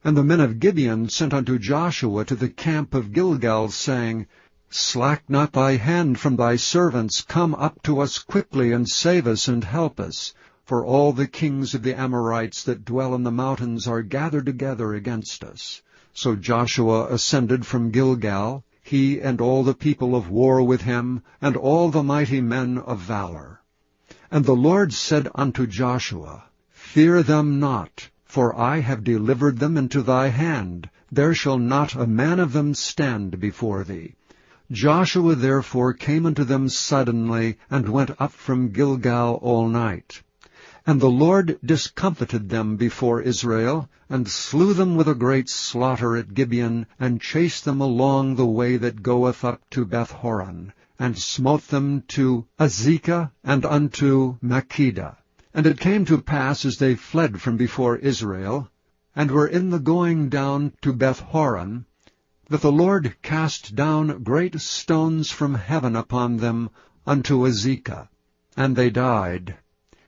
And the men of Gibeon sent unto Joshua to the camp of Gilgal, saying, Slack not thy hand from thy servants, come up to us quickly, and save us, and help us. For all the kings of the Amorites that dwell in the mountains are gathered together against us. So Joshua ascended from Gilgal, he and all the people of war with him, and all the mighty men of valor. And the Lord said unto Joshua, Fear them not, for I have delivered them into thy hand. There shall not a man of them stand before thee. Joshua therefore came unto them suddenly, and went up from Gilgal all night. And the Lord discomfited them before Israel, and slew them with a great slaughter at Gibeon, and chased them along the way that goeth up to Beth-horon, and smote them to Azekah and unto Makkedah. And it came to pass, as they fled from before Israel, and were in the going down to Beth-horon, that the Lord cast down great stones from heaven upon them unto Azekah, and they died.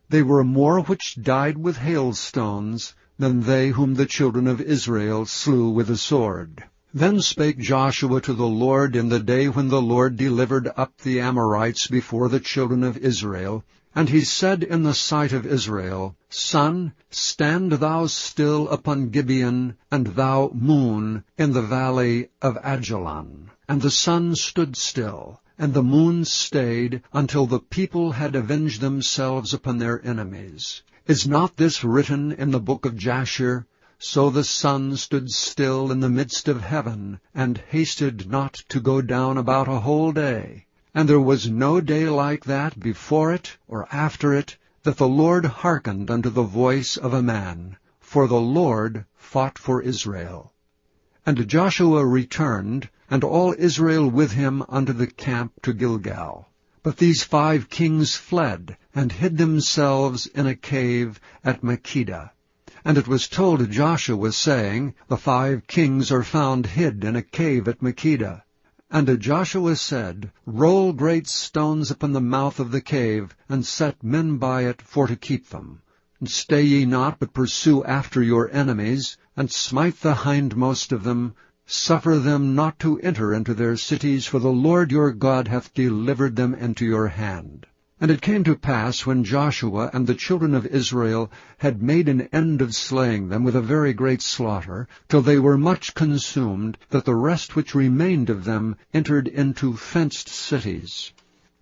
They were more which died with hailstones than they whom the children of Israel slew with the sword. Then spake Joshua to the Lord in the day when the Lord delivered up the Amorites before the children of Israel. And he said in the sight of Israel, Sun, stand thou still upon Gibeon, and thou, moon, in the valley of Ajalon. And the sun stood still, and the moon stayed, until the people had avenged themselves upon their enemies. Is not this written in the book of Jasher? So the sun stood still in the midst of heaven, and hasted not to go down about a whole day. And there was no day like that before it or after it, that the Lord hearkened unto the voice of a man. For the Lord fought for Israel. And Joshua returned, and all Israel with him, unto the camp to Gilgal. But these 5 kings fled, and hid themselves in a cave at Makkedah. And it was told Joshua, saying, The 5 kings are found hid in a cave at Makkedah. And Joshua said, Roll great stones upon the mouth of the cave, and set men by it for to keep them. And stay ye not, but pursue after your enemies, and smite the hindmost of them. Suffer them not to enter into their cities, for the Lord your God hath delivered them into your hand. And it came to pass, when Joshua and the children of Israel had made an end of slaying them with a very great slaughter, till they were much consumed, that the rest which remained of them entered into fenced cities.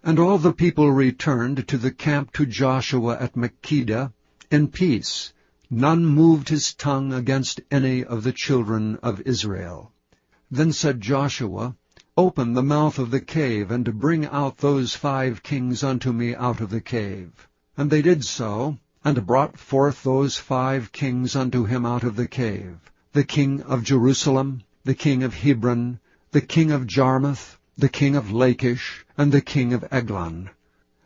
And all the people returned to the camp to Joshua at Makkedah in peace. None moved his tongue against any of the children of Israel. Then said Joshua, Open the mouth of the cave, and bring out those 5 kings unto me out of the cave. And they did so, and brought forth those 5 kings unto him out of the cave, the king of Jerusalem, the king of Hebron, the king of Jarmuth, the king of Lachish, and the king of Eglon.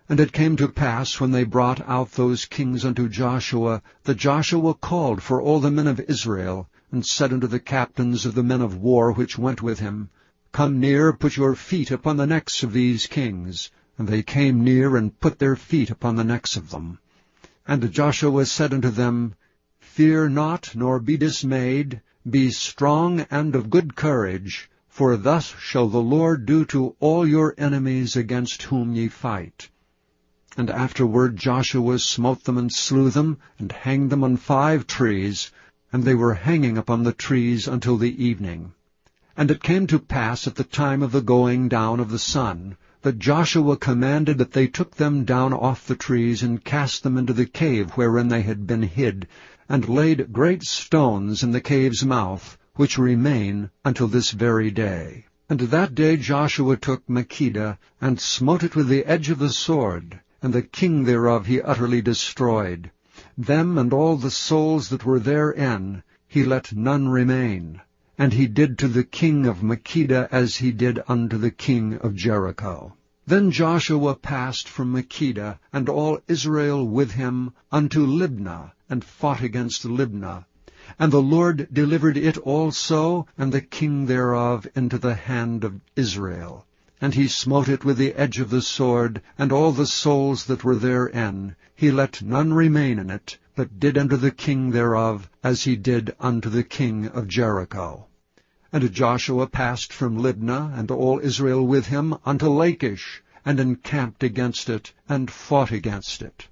And it came to pass, when they brought out those kings unto Joshua, that Joshua called for all the men of Israel, and said unto the captains of the men of war which went with him, Come near, put your feet upon the necks of these kings. And they came near, and put their feet upon the necks of them. And Joshua said unto them, Fear not, nor be dismayed, be strong and of good courage, for thus shall the Lord do to all your enemies against whom ye fight. And afterward Joshua smote them and slew them, and hanged them on 5 trees, and they were hanging upon the trees until the evening. And it came to pass at the time of the going down of the sun, that Joshua commanded that they took them down off the trees, and cast them into the cave wherein they had been hid, and laid great stones in the cave's mouth, which remain until this very day. And that day Joshua took Makkedah, and smote it with the edge of the sword, and the king thereof he utterly destroyed. Them and all the souls that were therein he let none remain. And he did to the king of Makkedah as he did unto the king of Jericho. Then Joshua passed from Makkedah, and all Israel with him, unto Libnah, and fought against Libnah. And the Lord delivered it also, and the king thereof, into the hand of Israel. And he smote it with the edge of the sword, and all the souls that were therein. He let none remain in it, but did unto the king thereof as he did unto the king of Jericho. And Joshua passed from Libnah, and all Israel with him, unto Lachish, and encamped against it, and fought against it.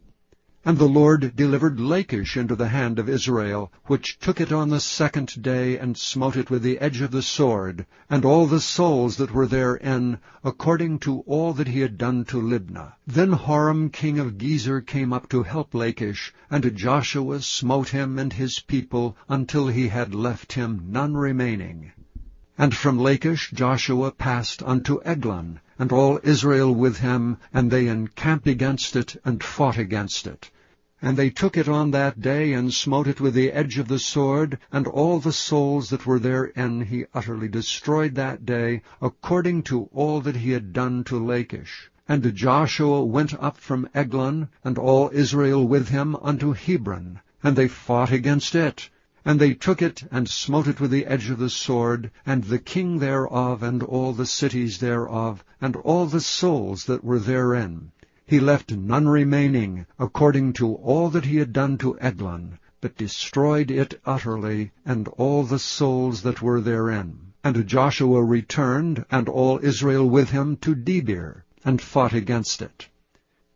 And the Lord delivered Lachish into the hand of Israel, which took it on the 2nd day, and smote it with the edge of the sword, and all the souls that were therein, according to all that he had done to Libnah. Then Horam king of Gezer came up to help Lachish, and Joshua smote him and his people, until he had left him none remaining. And from Lachish Joshua passed unto Eglon, and all Israel with him, and they encamped against it, and fought against it. And they took it on that day, and smote it with the edge of the sword, and all the souls that were therein he utterly destroyed that day, according to all that he had done to Lachish. And Joshua went up from Eglon, and all Israel with him, unto Hebron, and they fought against it. And they took it, and smote it with the edge of the sword, and the king thereof, and all the cities thereof, and all the souls that were therein. He left none remaining, according to all that he had done to Eglon, but destroyed it utterly, and all the souls that were therein. And Joshua returned, and all Israel with him, to Debir, and fought against it.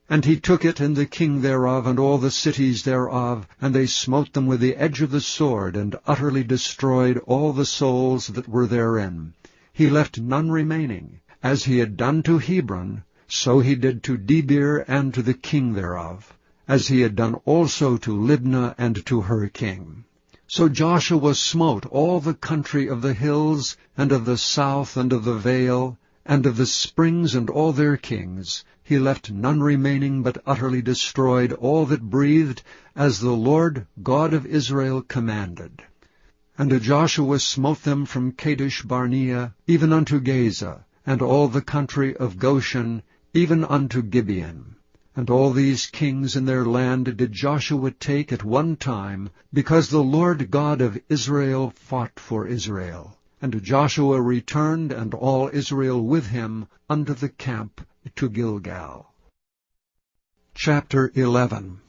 And he took it, and the king thereof, and all the cities thereof, and they smote them with the edge of the sword, and utterly destroyed all the souls that were therein. He left none remaining. As he had done to Hebron, so he did to Debir and to the king thereof, as he had done also to Libnah and to her king. So Joshua smote all the country of the hills, and of the south, and of the vale, and of the springs, and all their kings. He left none remaining, but utterly destroyed all that breathed, as the Lord God of Israel commanded. And Joshua smote them from Kadesh Barnea, even unto Gaza, and all the country of Goshen, even unto Gibeon. And all these kings in their land did Joshua take at one time, because the Lord God of Israel fought for Israel. And Joshua returned, and all Israel with him, unto the camp to Gilgal. Chapter 11.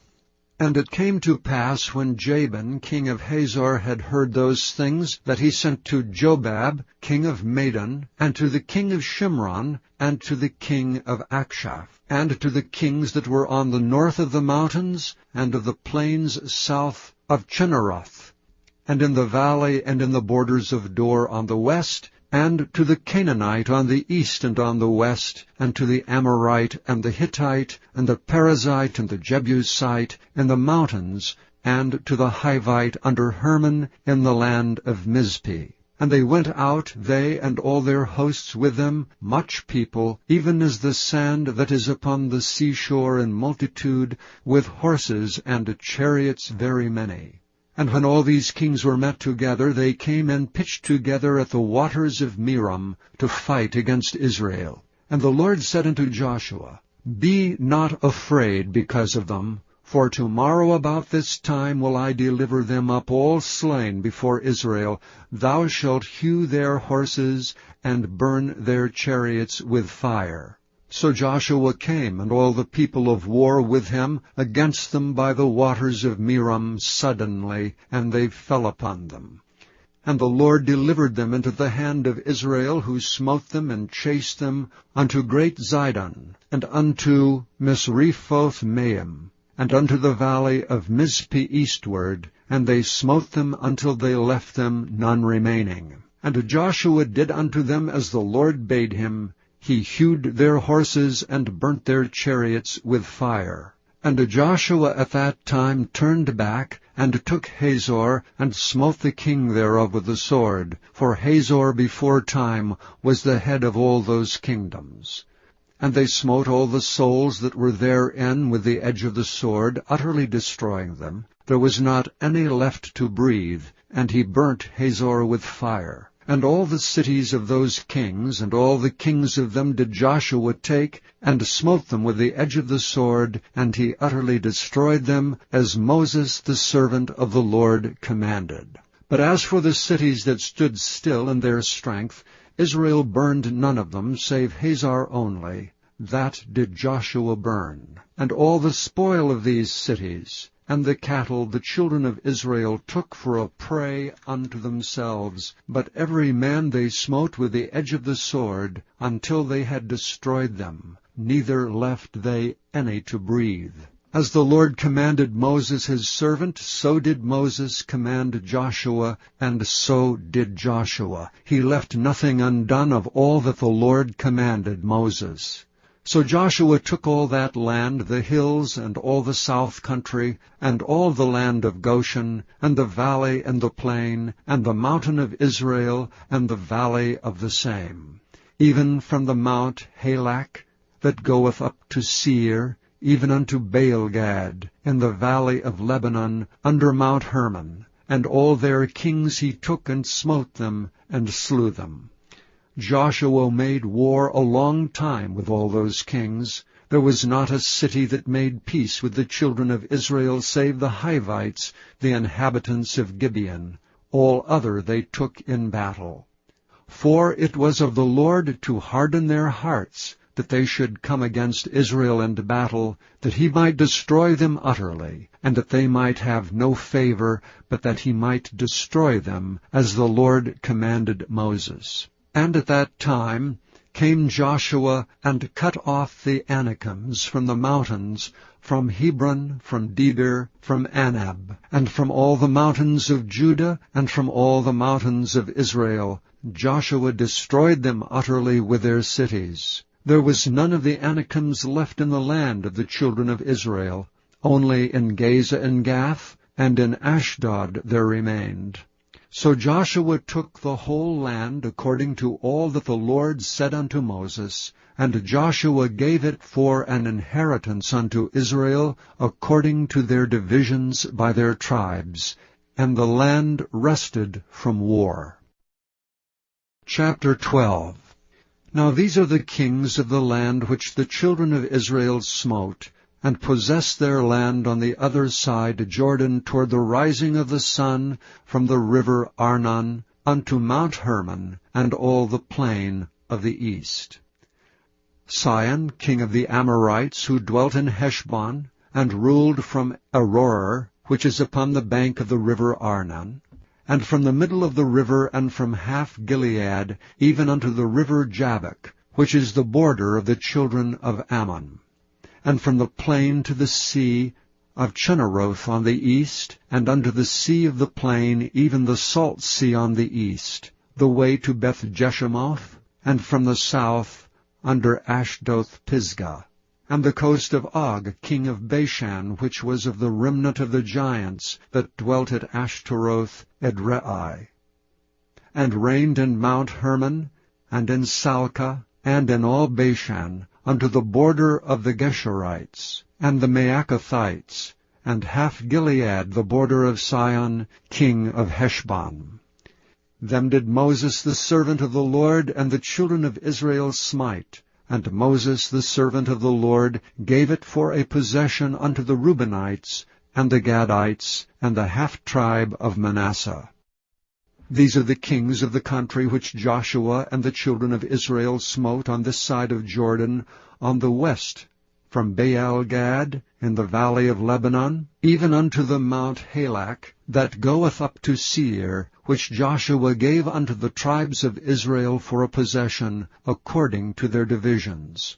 And it came to pass, when Jabin king of Hazor had heard those things, that he sent to Jobab king of Madon, and to the king of Shimron, and to the king of Akshaph, and to the kings that were on the north of the mountains, and of the plains south of Chinneroth, and in the valley and in the borders of Dor on the west, and to the Canaanite on the east and on the west, and to the Amorite and the Hittite, and the Perizzite and the Jebusite in the mountains, and to the Hivite under Hermon in the land of Mizpeh. And they went out, they and all their hosts with them, much people, even as the sand that is upon the seashore in multitude, with horses and chariots very many. And when all these kings were met together, they came and pitched together at the waters of Merom to fight against Israel. And the Lord said unto Joshua, Be not afraid because of them, for tomorrow about this time will I deliver them up all slain before Israel. Thou shalt hew their horses, and burn their chariots with fire. So Joshua came, and all the people of war with him, against them by the waters of Merom suddenly, and they fell upon them. And the Lord delivered them into the hand of Israel, who smote them and chased them unto great Zidon, and unto Misrephoth-maim, and unto the valley of Mizpeh eastward, and they smote them until they left them none remaining. And Joshua did unto them as the Lord bade him. He hewed their horses and burnt their chariots with fire. And Joshua at that time turned back, and took Hazor, and smote the king thereof with the sword. For Hazor before time was the head of all those kingdoms. And they smote all the souls that were therein with the edge of the sword, utterly destroying them. There was not any left to breathe, and he burnt Hazor with fire. And all the cities of those kings, and all the kings of them did Joshua take, and smote them with the edge of the sword, and he utterly destroyed them, as Moses the servant of the Lord commanded. But as for the cities that stood still in their strength, Israel burned none of them, save Hazor only. That did Joshua burn. And all the spoil of these cities, and the cattle the children of Israel took for a prey unto themselves, but every man they smote with the edge of the sword, until they had destroyed them, neither left they any to breathe. As the Lord commanded Moses his servant, so did Moses command Joshua, and so did Joshua. He left nothing undone of all that the Lord commanded Moses. So Joshua took all that land, the hills, and all the south country, and all the land of Goshen, and the valley and the plain, and the mountain of Israel, and the valley of the same, even from the mount Halak, that goeth up to Seir, even unto Baalgad, in the valley of Lebanon, under Mount Hermon. And all their kings he took and smote them, and slew them. Joshua made war a long time with all those kings. There was not a city that made peace with the children of Israel, save the Hivites, the inhabitants of Gibeon. All other they took in battle. For it was of the Lord to harden their hearts, that they should come against Israel in battle, that he might destroy them utterly, and that they might have no favor, but that he might destroy them, as the Lord commanded Moses. And at that time came Joshua, and cut off the Anakims from the mountains, from Hebron, from Debir, from Anab, and from all the mountains of Judah, and from all the mountains of Israel. Joshua destroyed them utterly with their cities. There was none of the Anakims left in the land of the children of Israel. Only in Gaza and Gath, and in Ashdod there remained. So Joshua took the whole land according to all that the Lord said unto Moses, and Joshua gave it for an inheritance unto Israel according to their divisions by their tribes, and the land rested from war. Chapter 12. Now these are the kings of the land which the children of Israel smote, and possessed their land on the other side Jordan toward the rising of the sun from the river Arnon unto Mount Hermon, and all the plain of the east. Sihon, king of the Amorites, who dwelt in Heshbon, and ruled from Aroer, which is upon the bank of the river Arnon, and from the middle of the river, and from half Gilead, even unto the river Jabbok, which is the border of the children of Ammon, and from the plain to the sea of Chinneroth on the east, and unto the sea of the plain, even the salt sea on the east, the way to Beth-Jeshemoth, and from the south under Ashdoth-Pisgah, and the coast of Og, king of Bashan, which was of the remnant of the giants that dwelt at Ashtaroth Edrei, and reigned in Mount Hermon, and in Salcah, and in all Bashan, unto the border of the Geshurites, and the Maacathites, and half Gilead, the border of Sihon, king of Heshbon. Them did Moses the servant of the Lord and the children of Israel smite, and Moses the servant of the Lord gave it for a possession unto the Reubenites, and the Gadites, and the half-tribe of Manasseh. These are the kings of the country which Joshua and the children of Israel smote on this side of Jordan, on the west, from Baal-gad in the valley of Lebanon, even unto the Mount Halak, that goeth up to Seir, which Joshua gave unto the tribes of Israel for a possession, according to their divisions.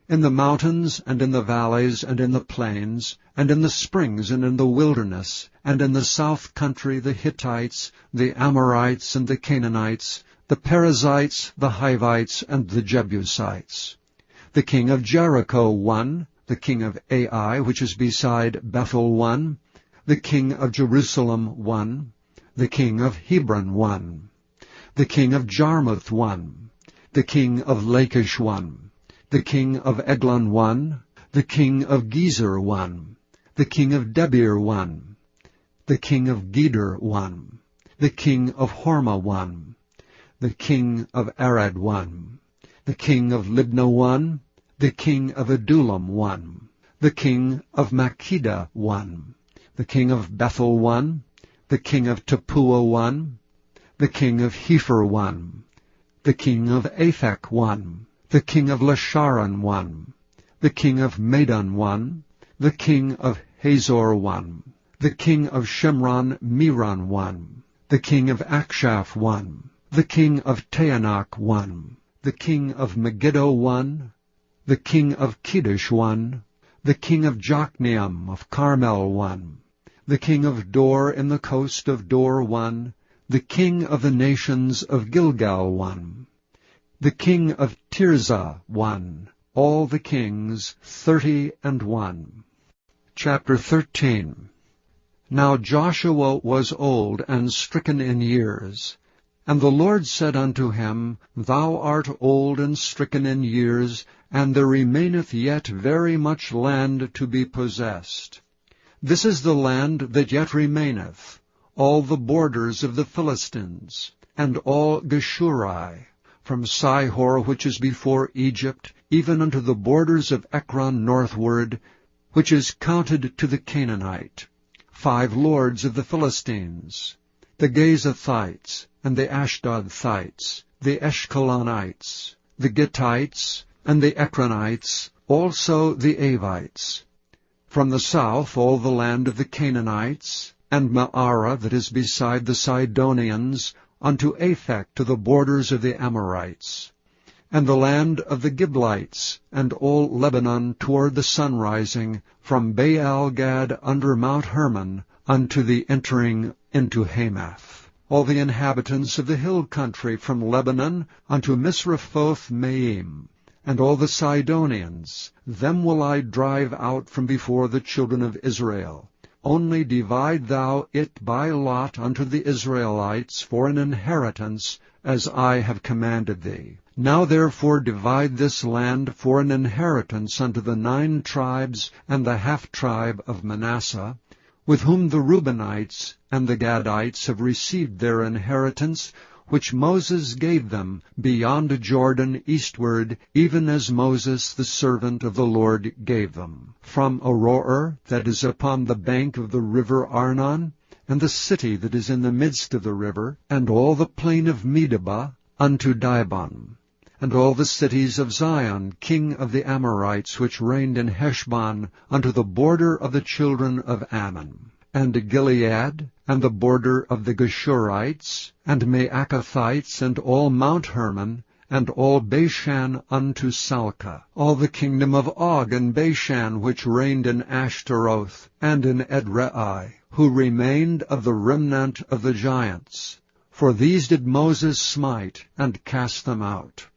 In the mountains, and in the valleys, and in the plains, and in the springs, and in the wilderness, and in the south country the Hittites, the Amorites, and the Canaanites, the Perizzites, the Hivites, and the Jebusites. The king of Jericho won, the king of Ai, which is beside Bethel, won, the king of Jerusalem won, the king of Hebron won, the king of Jarmuth won, the king of Lachish won, the king of Eglon won, the king of Gezer won, the king of Debir won, the king of Geder won, the king of Hormah won, the king of Arad won, the king of Libnah won, the king of Adullam won, the king of Makkedah won, the king of Bethel won, the king of Tappuah won, the king of Hepher won, the king of Aphek won, the king of Lasharon won, the king of Madon won, the king of Hazor won, the king of Shimron Meron won, the king of Akshaph won, the king of Taanach won, the king of Megiddo won, the king of Kedesh won, the king of Jokneam of Carmel won, the king of Dor in the coast of Dor won, the king of the nations of Gilgal won, the king of Tirzah won, all the kings 31. Chapter 13. Now Joshua was old and stricken in years. And the Lord said unto him, Thou art old and stricken in years, and there remaineth yet very much land to be possessed. This is the land that yet remaineth, all the borders of the Philistines, and all Geshuri, from Sihor which is before Egypt, even unto the borders of Ekron northward, which is counted to the Canaanite, 5 lords of the Philistines, the Gezathites, and the Ashdodthites, the Eshkelonites, the Gittites, and the Ekronites, also the Avites. From the south all the land of the Canaanites, and Maarah that is beside the Sidonians, unto Aphek to the borders of the Amorites, and the land of the Giblites, and all Lebanon toward the sunrising, from Baal-gad under Mount Hermon, unto the entering into Hamath. All the inhabitants of the hill country from Lebanon unto Misrephoth-maim, and all the Sidonians, them will I drive out from before the children of Israel. Only divide thou it by lot unto the Israelites for an inheritance, as I have commanded thee. Now therefore divide this land for an inheritance unto the 9 tribes and the half-tribe of Manasseh, with whom the Reubenites and the Gadites have received their inheritance, which Moses gave them beyond Jordan eastward, even as Moses the servant of the Lord gave them, from Aroer, that is upon the bank of the river Arnon, and the city that is in the midst of the river, and all the plain of Medeba, unto Dibon, and all the cities of Zion, king of the Amorites, which reigned in Heshbon, unto the border of the children of Ammon, and Gilead, and the border of the Geshurites, and Maacathites, and all Mount Hermon, and all Bashan unto Salcah, all the kingdom of Og and Bashan, which reigned in Ashtaroth, and in Edrei, who remained of the remnant of the giants. For these did Moses smite, and cast them out.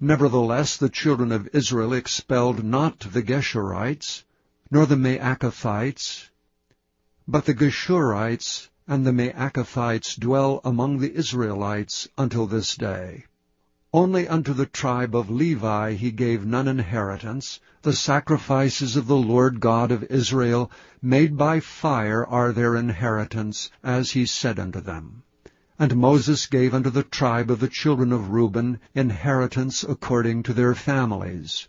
Nevertheless the children of Israel expelled not the Geshurites, nor the Maacathites, but the Geshurites, and the Maacathites dwell among the Israelites until this day. Only unto the tribe of Levi he gave none inheritance. The sacrifices of the Lord God of Israel made by fire are their inheritance, as he said unto them. And Moses gave unto the tribe of the children of Reuben inheritance according to their families.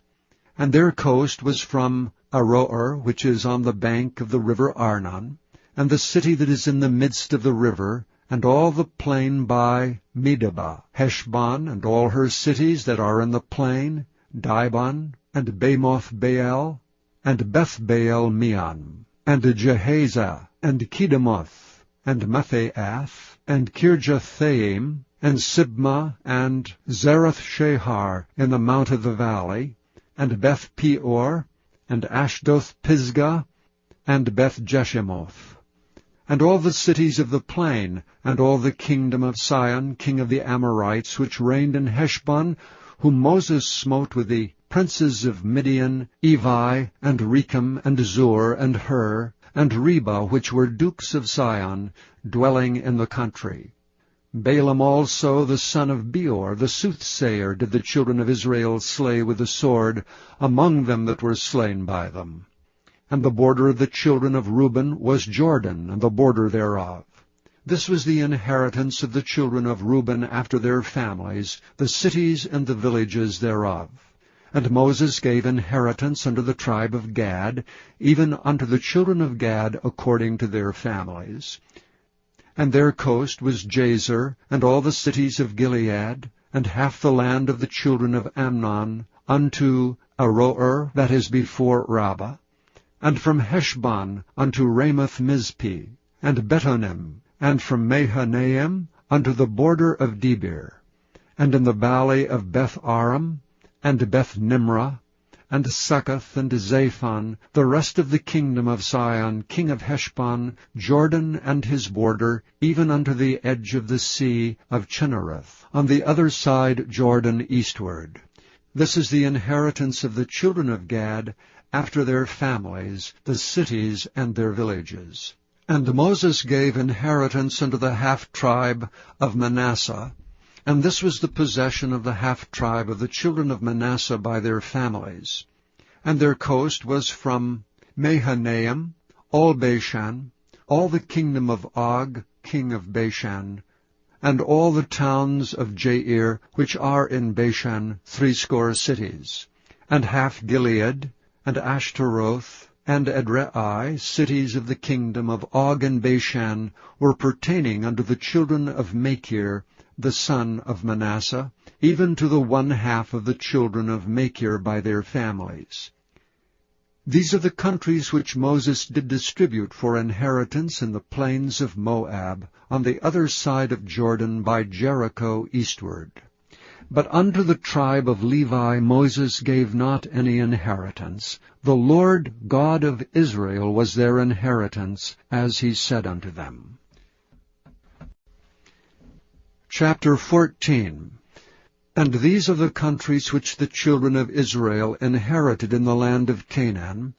And their coast was from Aroer, which is on the bank of the river Arnon, and the city that is in the midst of the river, and all the plain by Medeba, Heshbon, and all her cities that are in the plain, Dibon, and Bamoth Baal, and Beth Baal Meon, and Jehaza, and Kedemoth, and Mephaath, and Kirjathaim, and Sibmah, and Zerath Shahar in the mount of the valley, and Beth Peor, and Ashdoth Pisgah, and Beth Jeshemoth, and all the cities of the plain, and all the kingdom of Sihon, king of the Amorites, which reigned in Heshbon, whom Moses smote with the princes of Midian, Evi, and Rechem, and Zur, and Hur, and Reba, which were dukes of Sihon, dwelling in the country. Balaam also, the son of Beor, the soothsayer, did the children of Israel slay with the sword among them that were slain by them. And the border of the children of Reuben was Jordan, and the border thereof. This was the inheritance of the children of Reuben after their families, the cities and the villages thereof. And Moses gave inheritance unto the tribe of Gad, even unto the children of Gad according to their families. And their coast was Jazer, and all the cities of Gilead, and half the land of the children of Amnon, unto Aroer, that is before Rabbah, and from Heshbon unto Ramoth Mizpeh, and Betonim, and from Mahanaim unto the border of Debir, and in the valley of Beth Aram, and Beth Nimrah, and Succoth, and Zaphon, the rest of the kingdom of Sihon, king of Heshbon, Jordan and his border, even unto the edge of the sea of Chinnereth, on the other side Jordan eastward. This is the inheritance of the children of Gad, after their families, the cities and their villages. And Moses gave inheritance unto the half-tribe of Manasseh, and this was the possession of the half-tribe of the children of Manasseh by their families. And their coast was from Mahanaim, all Bashan, all the kingdom of Og, king of Bashan, and all the towns of Jair, which are in Bashan, 80 cities, and half Gilead, and Ashtaroth, and Edrei, cities of the kingdom of Og and Bashan, were pertaining unto the children of Machir, the son of Manasseh, even to the 1/2 of the children of Machir by their families. These are the countries which Moses did distribute for inheritance in the plains of Moab, on the other side of Jordan by Jericho eastward. But unto the tribe of Levi Moses gave not any inheritance. The Lord God of Israel was their inheritance, as he said unto them. Chapter 14. And these are the countries which the children of Israel inherited in the land of Canaan,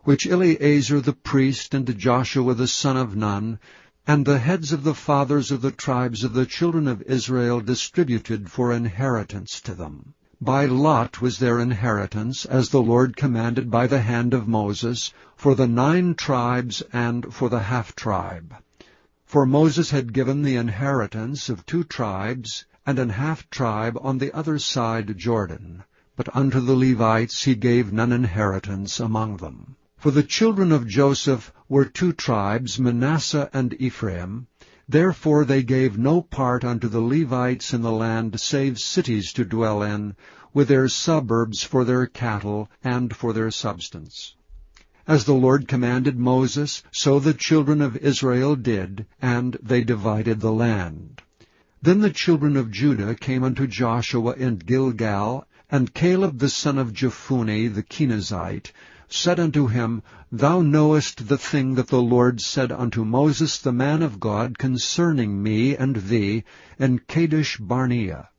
which Eleazar the priest and Joshua the son of Nun, and the heads of the fathers of the tribes of the children of Israel distributed for inheritance to them. By lot was their inheritance, as the Lord commanded by the hand of Moses, for the 9 tribes and for the half-tribe. For Moses had given the inheritance of 2 tribes, and an half-tribe on the other side Jordan. But unto the Levites he gave none inheritance among them. For the children of Joseph were 2 tribes, Manasseh and Ephraim. Therefore they gave no part unto the Levites in the land, save cities to dwell in, with their suburbs for their cattle and for their substance. As the Lord commanded Moses, so the children of Israel did, and they divided the land. Then the children of Judah came unto Joshua in Gilgal, and Caleb the son of Jephunneh the Kenizzite said unto him, Thou knowest the thing that the Lord said unto Moses the man of God concerning me and thee in Kadesh Barnea.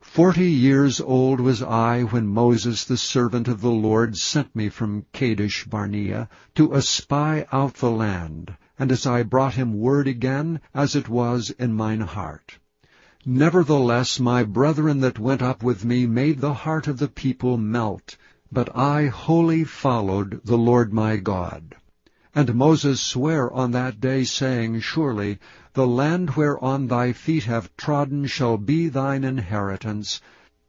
40 years old was I when Moses the servant of the Lord sent me from Kadesh Barnea to espy out the land, and as I brought him word again, as it was in mine heart. Nevertheless my brethren that went up with me made the heart of the people melt, but I wholly followed the Lord my God. And Moses sware on that day, saying, Surely the land whereon thy feet have trodden shall be thine inheritance,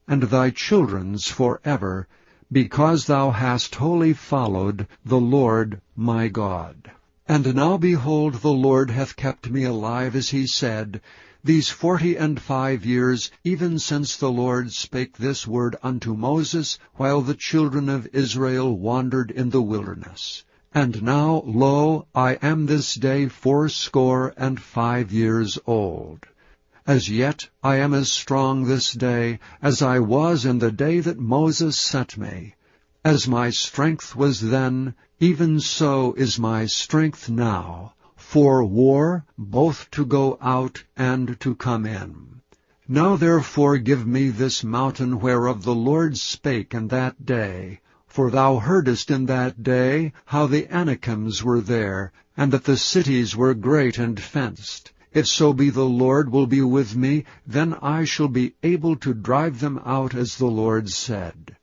and thy children's forever, because thou hast wholly followed the Lord my God. And now behold, the Lord hath kept me alive, as he said, these 45 years, even since the Lord spake this word unto Moses, while the children of Israel wandered in the wilderness. And now, lo, I am this day 85 years old. As yet I am as strong this day as I was in the day that Moses sent me. As my strength was then, even so is my strength now, for war, both to go out and to come in. Now therefore give me this mountain whereof the Lord spake in that day. For thou heardest in that day how the Anakims were there, and that the cities were great and fenced. If so be the Lord will be with me, then I shall be able to drive them out, as the Lord said.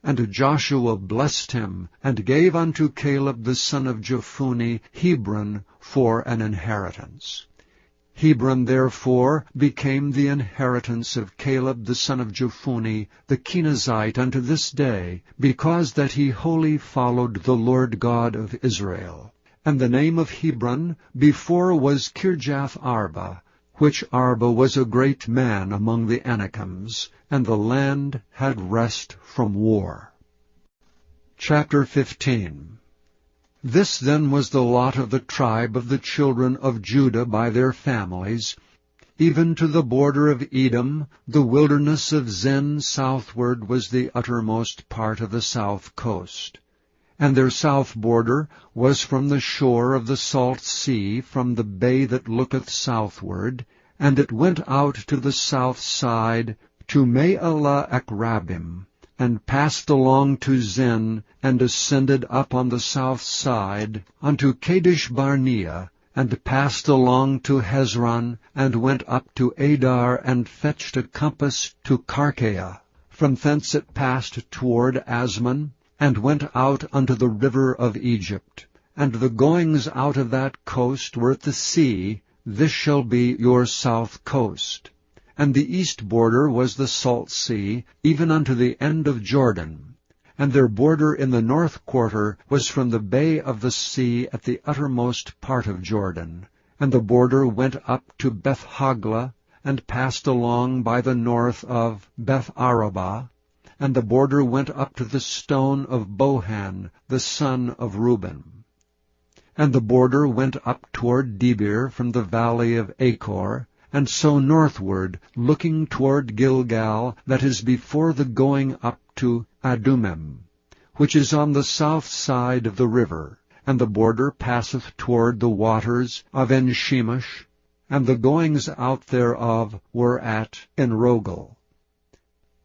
And Joshua blessed him, and gave unto Caleb the son of Jephunneh Hebron for an inheritance. Hebron therefore became the inheritance of Caleb the son of Jephunneh the Kenizzite unto this day, because that he wholly followed the Lord God of Israel. And the name of Hebron before was Kirjath-arba, which Arba was a great man among the Anakims, and the land had rest from war. Chapter 15. This then was the lot of the tribe of the children of Judah by their families, even to the border of Edom. The wilderness of Zin southward was the uttermost part of the south coast. And their south border was from the shore of the salt sea, from the bay that looketh southward, and it went out to the south side, to Me'alah-Akrabim, and passed along to Zin, and ascended up on the south side, unto Kadesh-barnea, and passed along to Hezron, and went up to Adar, and fetched a compass to Karkea. From thence it passed toward Asmon, and went out unto the river of Egypt. And the goings out of that coast were at the sea. This shall be your south coast. And the east border was the salt sea, even unto the end of Jordan. And their border in the north quarter was from the bay of the sea at the uttermost part of Jordan. And the border went up to Beth-hoglah, and passed along by the north of Beth-arabah. And the border went up to the stone of Bohan, the son of Reuben. And the border went up toward Debir from the valley of Achor, and so northward, looking toward Gilgal, that is before the going up to Adumim, which is on the south side of the river. And the border passeth toward the waters of En-shemesh, and the goings out thereof were at Enrogel.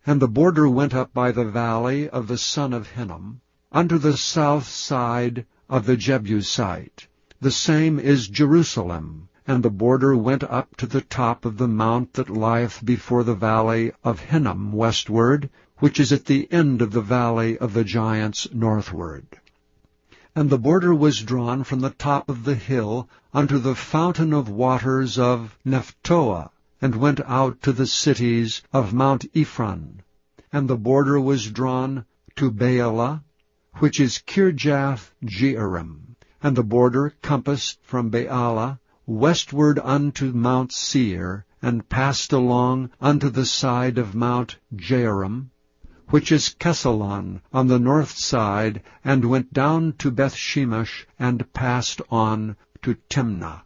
And the border went up by the valley of the son of Hinnom, unto the south side of the Jebusite. The same is Jerusalem. And the border went up to the top of the mount that lieth before the valley of Hinnom westward, which is at the end of the valley of the giants northward. And the border was drawn from the top of the hill unto the fountain of waters of Nephtoah, and went out to the cities of Mount Ephron. And the border was drawn to Baalah, which is Kirjath-jearim. And the border compassed from Baalah westward unto Mount Seir, and passed along unto the side of Mount Jearim, which is Kesalon on the north side, and went down to Beth-shemesh, and passed on to Timnah.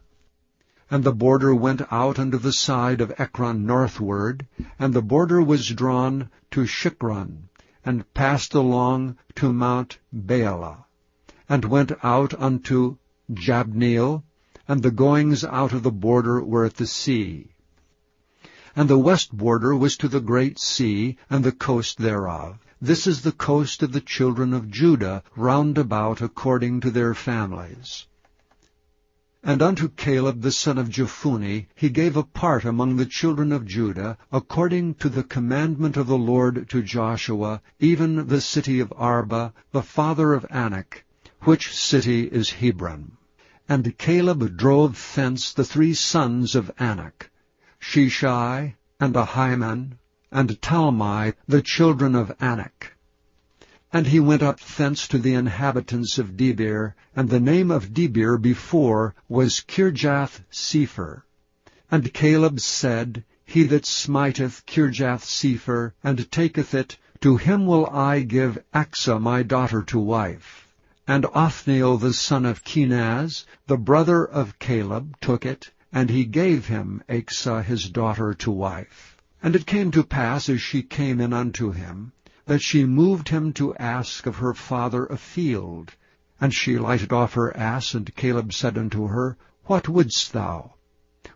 And the border went out unto the side of Ekron northward, and the border was drawn to Shikron, and passed along to Mount Baalah, and went out unto Jabneel, and the goings out of the border were at the sea. And the west border was to the great sea, and the coast thereof. This is the coast of the children of Judah, round about according to their families. And unto Caleb the son of Jephunneh he gave a part among the children of Judah, according to the commandment of the Lord to Joshua, even the city of Arba, the father of Anak, which city is Hebron. And Caleb drove thence the 3 sons of Anak, Sheshai, and Ahiman, and Talmai, the children of Anak. And he went up thence to the inhabitants of Debir, and the name of Debir before was Kirjath-Sepher. And Caleb said, He that smiteth Kirjath-Sepher, and taketh it, to him will I give Achsah my daughter to wife. And Othniel the son of Kenaz, the brother of Caleb, took it, and he gave him Achsah his daughter to wife. And it came to pass, as she came in unto him, that she moved him to ask of her father a field. And she lighted off her ass, and Caleb said unto her, What wouldst thou?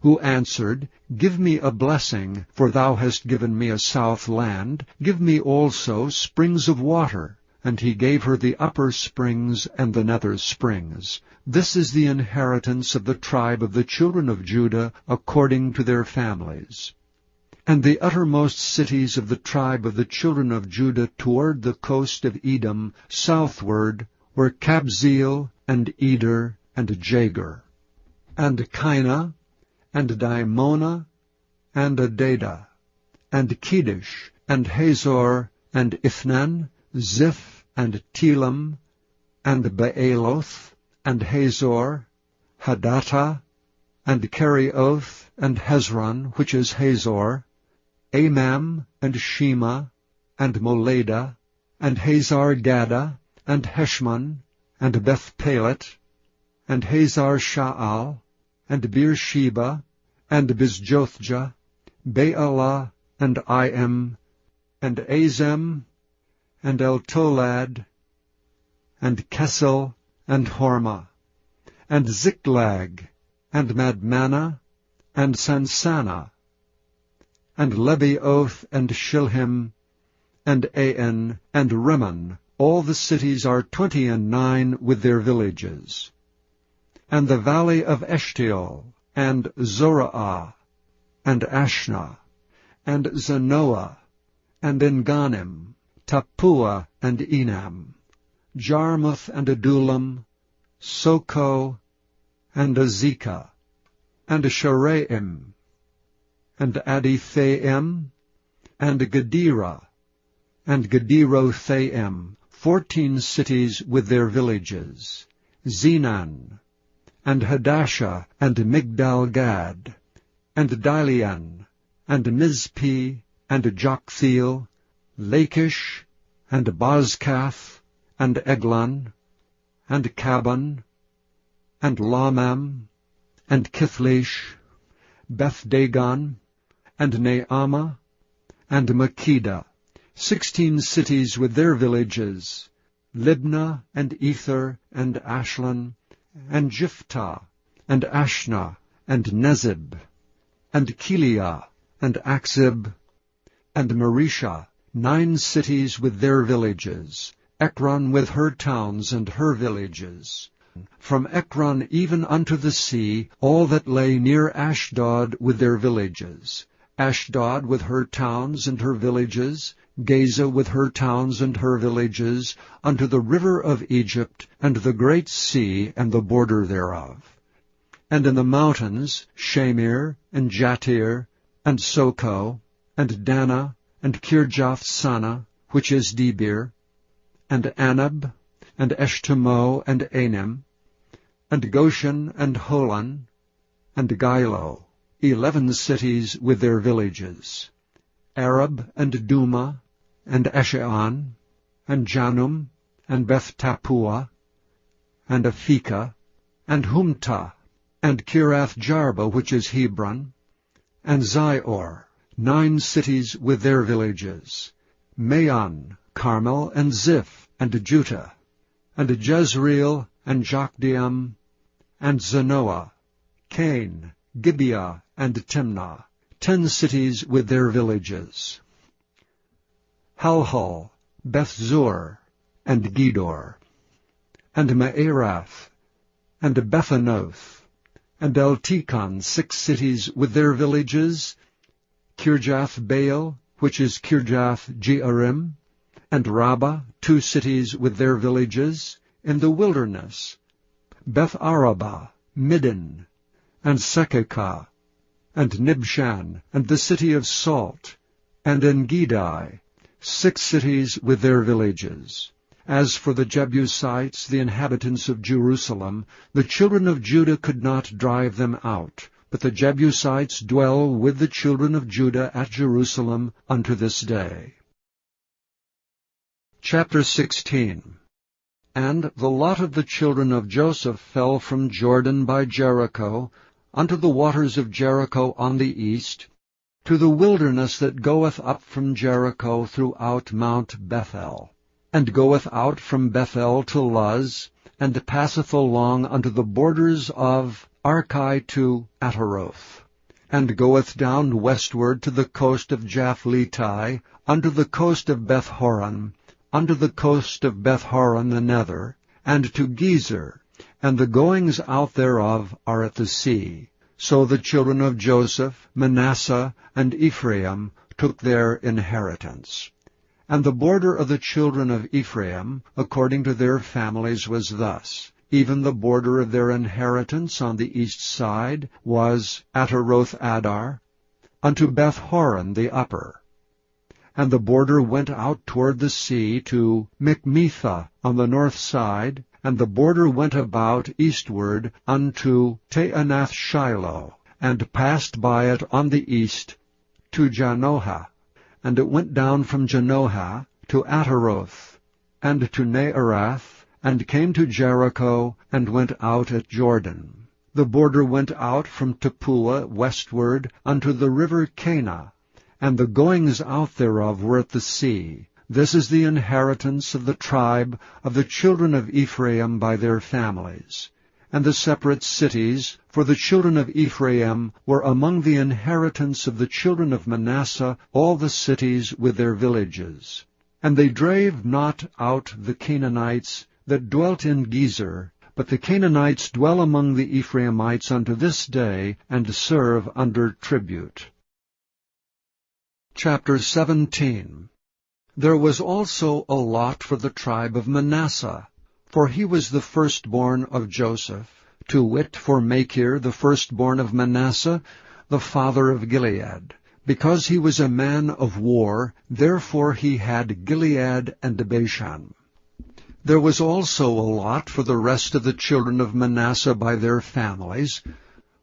Who answered, Give me a blessing, for thou hast given me a south land. Give me also springs of water. And he gave her the upper springs and the nether springs. This is the inheritance of the tribe of the children of Judah, according to their families. And the uttermost cities of the tribe of the children of Judah toward the coast of Edom, southward, were Kabzeel, and Eder, and Jagur, and Kinah, and Dimona, and Adada, and Kedesh, and Hazor, and Ithnan, Ziph, and Telam, and Baaloth, and Hazor, Hadattah, and Kerioth, and Hezron, which is Hazor, Amam, and Shema, and Molada, and Hazar-Gaddah, and Heshmon, and Beth-Pelet, and Hazar-Sha'al, and Beersheba, and Bizjothjah, Baalah, and Iam, and Azem, and Eltolad, and Kessel, and Hormah, and Ziklag, and Madmannah, and Sansannah, and Lebaoth, and Shilhim, and Ain, and Rimmon. All the cities are 29 with their villages. And the valley of Eshtaol, and Zorah, and Ashna, and Zanoah, and Enganim, Tappuah, and Enam, Jarmuth, and Adullam, Soko, and Azekah, and Sharaim, and Adithaim, and Gedera, and Gederothaim, 14 cities with their villages, Zenan, and Hadashah, and Migdal-Gad, and Dilean, and Mizpi, and Joktheel, Lachish, and Bozkath, and Eglon, and Caban, and Lamam, and Kithlish, Beth-Dagon, and Naamah, and Makkedah, 16 cities with their villages, Libnah, and Ether, and Ashlan, and Jiphthah, and Ashna, and Nezib, and Kiliah, and Akzib, and Marishah, 9 cities with their villages, Ekron with her towns and her villages. From Ekron even unto the sea, all that lay near Ashdod with their villages, Ashdod with her towns and her villages, Gaza with her towns and her villages, unto the river of Egypt, and the great sea, and the border thereof. And in the mountains, Shamir, and Jatir, and Soko, and Dana, and Kirjath-Sanah, which is Debir, and Anab, and Eshtemoh, and Anim, and Goshen, and Holon, and Gilo, 11 cities with their villages, Arab, and Duma, and Esheon, and Janum, and Beth-Tappuah, and Aphekah, and Humtah, and Kirath-Jarba, which is Hebron, and Zior, 9 cities with their villages, Maon, Carmel, and Ziph, and Juttah, and Jezreel, and Jokdeam, and Zanoah, Cain, Gibeah, and Timnah, 10 cities with their villages, Halhul, Beth-zur, and Gedor, and Ma'arath, and Bethanoth, and Eltekon 6 cities with their villages, Kirjath-Baal, which is Kirjath-Jearim, and Rabbah 2 cities with their villages, in the wilderness, Beth-Arabah, Middin, and Sekekah, and Nibshan, and the city of Salt, and Engedi, 6 cities with their villages. As for the Jebusites, the inhabitants of Jerusalem, the children of Judah could not drive them out, but the Jebusites dwell with the children of Judah at Jerusalem unto this day. Chapter 16. And the lot of the children of Joseph fell from Jordan by Jericho, unto the waters of Jericho on the east, to the wilderness that goeth up from Jericho throughout Mount Bethel, and goeth out from Bethel to Luz, and passeth along unto the borders of Archi to Ataroth, and goeth down westward to the coast of Japhleti, unto the coast of Beth-horon, unto the coast of Beth-horon the nether, and to Gezer, and the goings out thereof are at the sea. So the children of Joseph, Manasseh, and Ephraim took their inheritance. And the border of the children of Ephraim, according to their families, was thus. Even the border of their inheritance on the east side was Ataroth-Adar, unto Beth-horon the upper. And the border went out toward the sea to Michmethah on the north side, and the border went about eastward unto Taanath-Shiloh, and passed by it on the east to Janohah. And it went down from Janohah to Ataroth, and to Naarath, and came to Jericho, and went out at Jordan. The border went out from Tappuah westward unto the river Cana, and the goings out thereof were at the sea. This is the inheritance of the tribe of the children of Ephraim by their families. And the separate cities for the children of Ephraim were among the inheritance of the children of Manasseh, all the cities with their villages. And they drave not out the Canaanites that dwelt in Gezer, but the Canaanites dwell among the Ephraimites unto this day, and serve under tribute. Chapter 17. There was also a lot for the tribe of Manasseh, for he was the firstborn of Joseph, to wit, for Machir the firstborn of Manasseh, the father of Gilead. Because he was a man of war, therefore he had Gilead and Bashan. There was also a lot for the rest of the children of Manasseh by their families,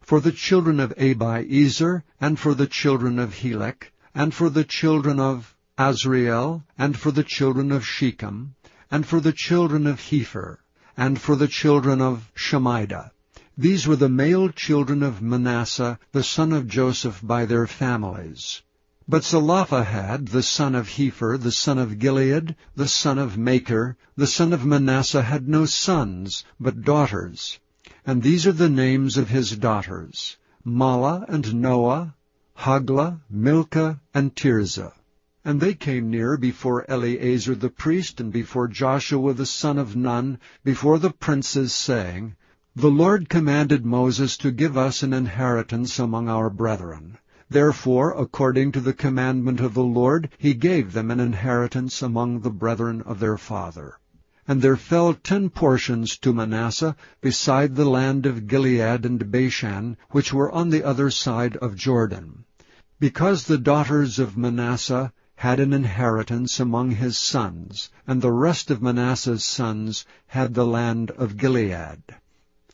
for the children of Abiezer, and for the children of Helek, and for the children of Azriel, and for the children of Shechem, and for the children of Hepher, and for the children of Shemida. These were the male children of Manasseh, the son of Joseph, by their families. But Zelophehad, the son of Hepher, the son of Gilead, the son of Machir, the son of Manasseh, had no sons, but daughters. And these are the names of his daughters: Mahlah and Noah, Haglah, Milcah, and Tirzah. And they came near before Eleazar the priest, and before Joshua the son of Nun, before the princes, saying, The Lord commanded Moses to give us an inheritance among our brethren. Therefore, according to the commandment of the Lord, he gave them an inheritance among the brethren of their father. And there fell 10 portions to Manasseh, beside the land of Gilead and Bashan, which were on the other side of Jordan. Because the daughters of Manasseh had an inheritance among his sons, and the rest of Manasseh's sons had the land of Gilead.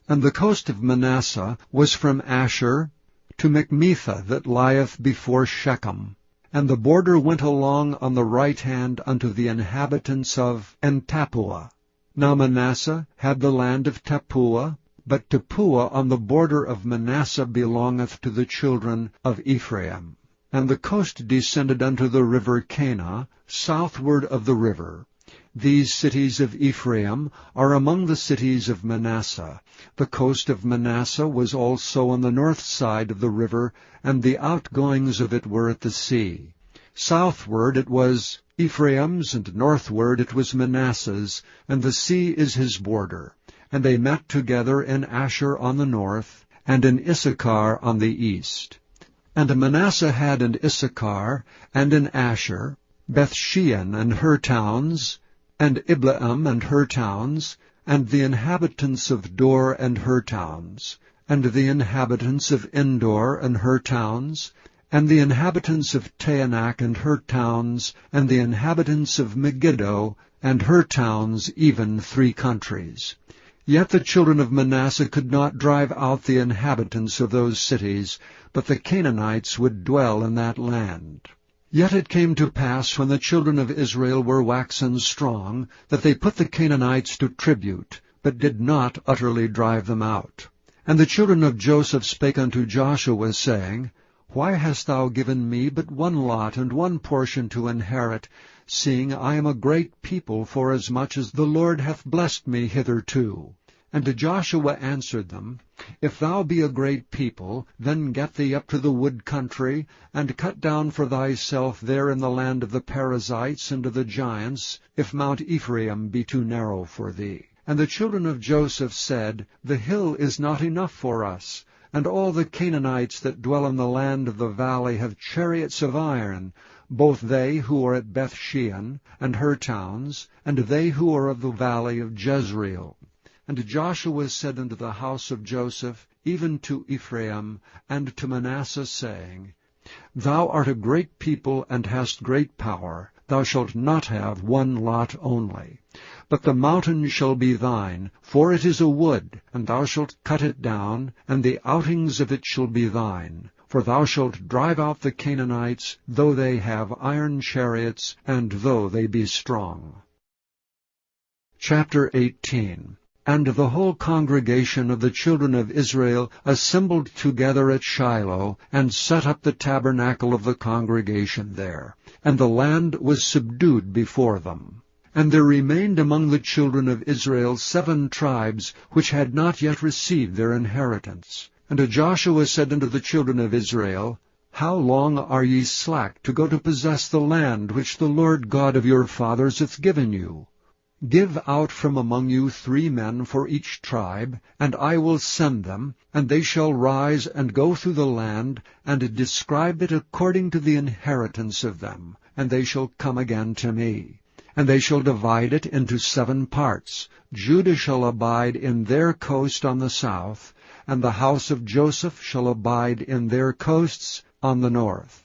And the coast of Manasseh was from Asher to Michmethah, that lieth before Shechem. And the border went along on the right hand unto the inhabitants of En-tappuah. Now Manasseh had the land of Tappuah, but Tappuah on the border of Manasseh belongeth to the children of Ephraim. And the coast descended unto the river Cana, southward of the river. These cities of Ephraim are among the cities of Manasseh. The coast of Manasseh was also on the north side of the river, and the outgoings of it were at the sea. Southward it was Ephraim's, and northward it was Manasseh's, and the sea is his border. And they met together in Asher on the north, and in Issachar on the east. And Manasseh had in Issachar, and in Asher, Bethshean and her towns, and Ibleam and her towns, and the inhabitants of Dor and her towns, and the inhabitants of Endor and her towns, and the inhabitants of Taanach and her towns, and the inhabitants of Megiddo and her towns, even 3 countries. Yet the children of Manasseh could not drive out the inhabitants of those cities, but the Canaanites would dwell in that land. Yet it came to pass, when the children of Israel were waxen strong, that they put the Canaanites to tribute, but did not utterly drive them out. And the children of Joseph spake unto Joshua, saying, Why hast thou given me but 1 lot and 1 portion to inherit, seeing I am a great people, forasmuch as the Lord hath blessed me hitherto? And Joshua answered them, If thou be a great people, then get thee up to the wood country, and cut down for thyself there in the land of the Perizzites and of the giants, if Mount Ephraim be too narrow for thee. And the children of Joseph said, The hill is not enough for us, and all the Canaanites that dwell in the land of the valley have chariots of iron, both they who are at Bethshean and her towns, and they who are of the valley of Jezreel. And Joshua said unto the house of Joseph, even to Ephraim, and to Manasseh, saying, Thou art a great people, and hast great power. Thou shalt not have 1 lot only. But the mountain shall be thine, for it is a wood, and thou shalt cut it down, and the outings of it shall be thine. For thou shalt drive out the Canaanites, though they have iron chariots, and though they be strong. Chapter 18. And the whole congregation of the children of Israel assembled together at Shiloh, and set up the tabernacle of the congregation there. And the land was subdued before them. And there remained among the children of Israel 7 tribes, which had not yet received their inheritance. And Joshua said unto the children of Israel, How long are ye slack to go to possess the land which the Lord God of your fathers hath given you? Give out from among you 3 men for each tribe, and I will send them, and they shall rise and go through the land, and describe it according to the inheritance of them, and they shall come again to me. And they shall divide it into 7 parts. Judah shall abide in their coast on the south, and the house of Joseph shall abide in their coasts on the north.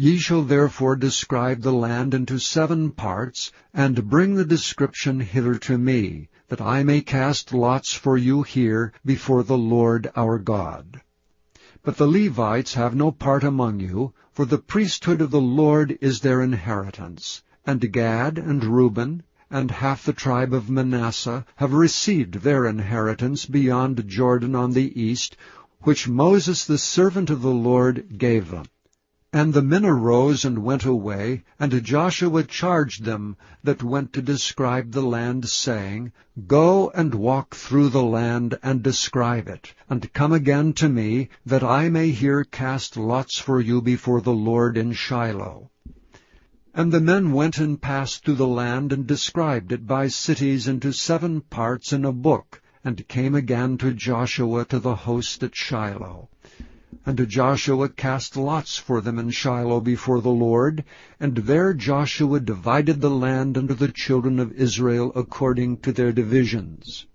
Ye shall therefore describe the land into 7 parts, and bring the description hither to me, that I may cast lots for you here before the Lord our God. But the Levites have no part among you, for the priesthood of the Lord is their inheritance. And Gad and Reuben and half the tribe of Manasseh have received their inheritance beyond Jordan on the east, which Moses the servant of the Lord gave them. And the men arose and went away, and Joshua charged them that went to describe the land, saying, Go and walk through the land, and describe it, and come again to me, that I may here cast lots for you before the Lord in Shiloh. And the men went and passed through the land, and described it by cities into 7 parts in a book, and came again to Joshua to the host at Shiloh. And Joshua cast lots for them in Shiloh before the Lord, and there Joshua divided the land unto the children of Israel according to their divisions.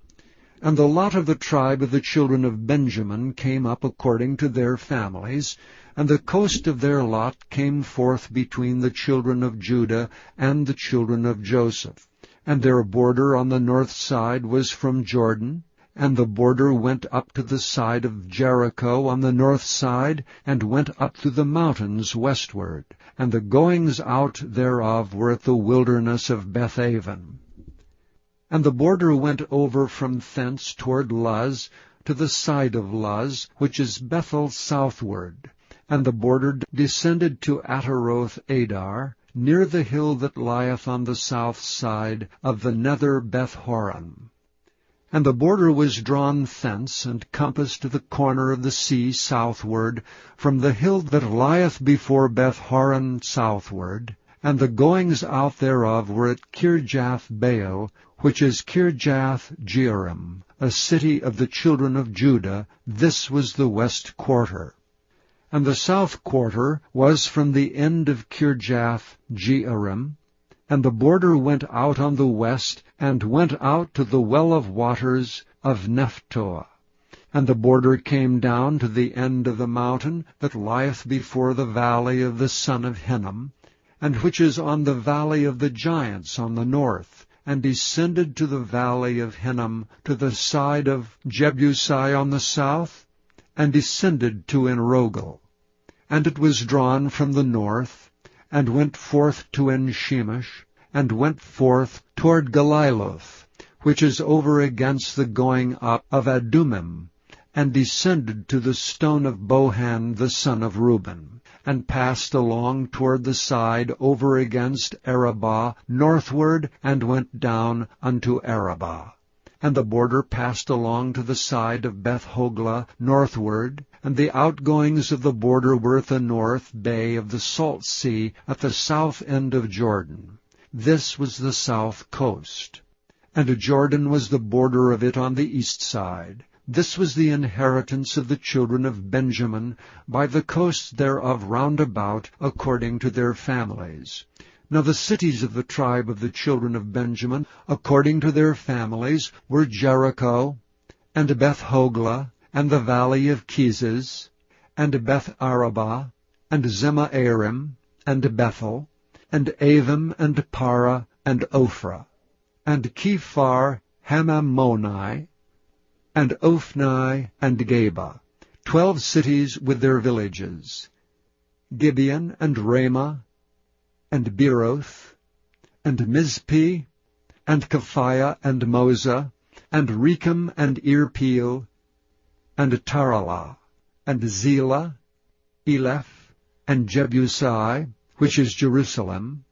And the lot of the tribe of the children of Benjamin came up according to their families, and the coast of their lot came forth between the children of Judah and the children of Joseph. And their border on the north side was from Jordan, and the border went up to the side of Jericho on the north side, and went up through the mountains westward. And the goings out thereof were at the wilderness of Bethaven. And the border went over from thence toward Luz, to the side of Luz, which is Bethel southward. And the border descended to Ataroth Adar, near the hill that lieth on the south side of the nether Beth-horon. And the border was drawn thence, and compassed to the corner of the sea southward, from the hill that lieth before Beth-horon southward. And the goings out thereof were at Kirjath-baal, which is Kirjath-jearim, a city of the children of Judah. This was the west quarter. And the south quarter was from the end of Kirjath-Jearim, and the border went out on the west, and went out to the well of waters of Nephtoah. And the border came down to the end of the mountain that lieth before the valley of the son of Hinnom, and which is on the valley of the giants on the north, and descended to the valley of Hinnom to the side of Jebusi on the south, and descended to Enrogel. And it was drawn from the north, and went forth to En-shemesh, and went forth toward Galiloth, which is over against the going up of Adumim, and descended to the stone of Bohan the son of Reuben, and passed along toward the side over against Arabah northward, and went down unto Arabah. And the border passed along to the side of Beth-hoglah northward, and the outgoings of the border were at the north bay of the Salt Sea at the south end of Jordan. This was the south coast. And Jordan was the border of it on the east side. This was the inheritance of the children of Benjamin by the coasts thereof round about, according to their families. Now the cities of the tribe of the children of Benjamin, according to their families, were Jericho, and Beth-hoglah, and the valley of Keziz, and Beth-arabah, and Zemaarim, and Bethel, and Avim, and Para, and Ophrah, and Kephar Hamammoni, and Ophni, and Geba, 12 cities with their villages, Gibeon, and Ramah, and Beeroth, and Mizpeh, and Kephaiah, and Moza, and Rechem, and Irpeel, and Taralah, and Zelah, Eleph, and Jebusi, which is Jerusalem,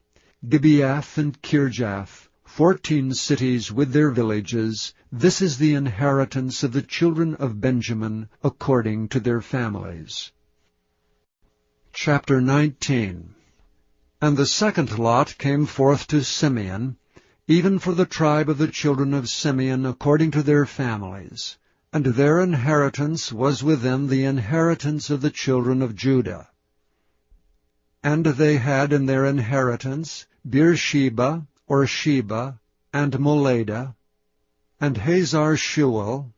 Gibeath, and Kirjath, 14 cities with their villages. This is the inheritance of the children of Benjamin, according to their families. Chapter 19. And the second lot came forth to Simeon, even for the tribe of the children of Simeon, according to their families. And their inheritance was within the inheritance of the children of Judah. And they had in their inheritance Beersheba, or Sheba, and Moladah, and Hazar-shual,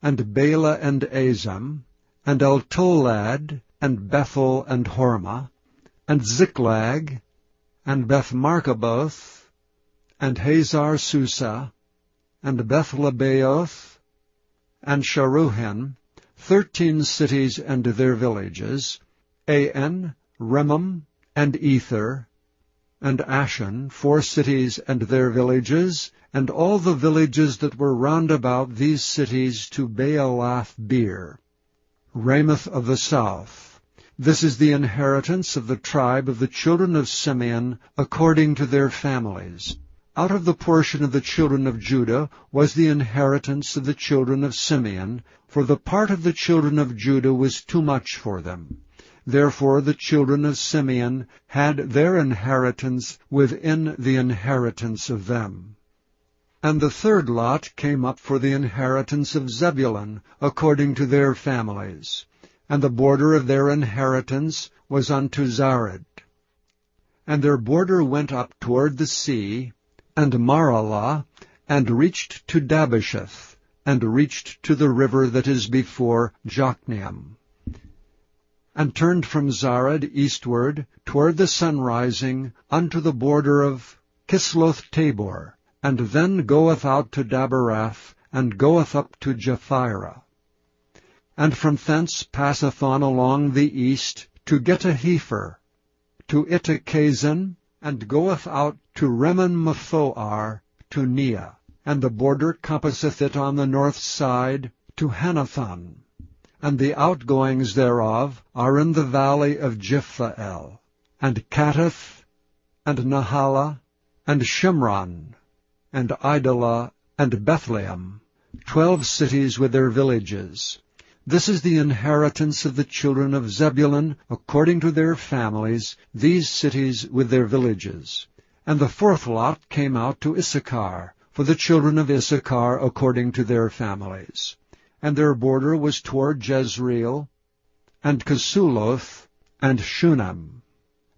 and Bela, and Azam, and Eltolad, and Bethel, and Hormah, and Ziklag, and Beth-marcaboth, and Hazar-susah, and Beth-lebaoth, and Sharuhen, 13 cities and their villages, An, Remam, and Ether, and Ashan, 4 cities and their villages, and all the villages that were round about these cities to Baalath-beer, Ramoth of the south. This is the inheritance of the tribe of the children of Simeon, according to their families. Out of the portion of the children of Judah was the inheritance of the children of Simeon, for the part of the children of Judah was too much for them. Therefore the children of Simeon had their inheritance within the inheritance of them. And the third lot came up for the inheritance of Zebulun, according to their families. And the border of their inheritance was unto Zared. And their border went up toward the sea, and Maralah, and reached to Dabbesheth, and reached to the river that is before Jokneam, and turned from Zared eastward toward the sunrising unto the border of Kisloth-Tabor, and then goeth out to Daberath, and goeth up to Japhirah. And from thence passeth on along the east to Gettahepher, to Ittachazin, and goeth out to Remon-Mephoar, to Neah, and the border compasseth it on the north side to Hanathon. And the outgoings thereof are in the valley of Jephthahel, and Kattath, and Nahalah, and Shimron, and Idalah, and Bethlehem, 12 cities with their villages. This is the inheritance of the children of Zebulun, according to their families, these cities with their villages. And the fourth lot came out to Issachar, for the children of Issachar according to their families. And their border was toward Jezreel, and Kesuloth, and Shunem,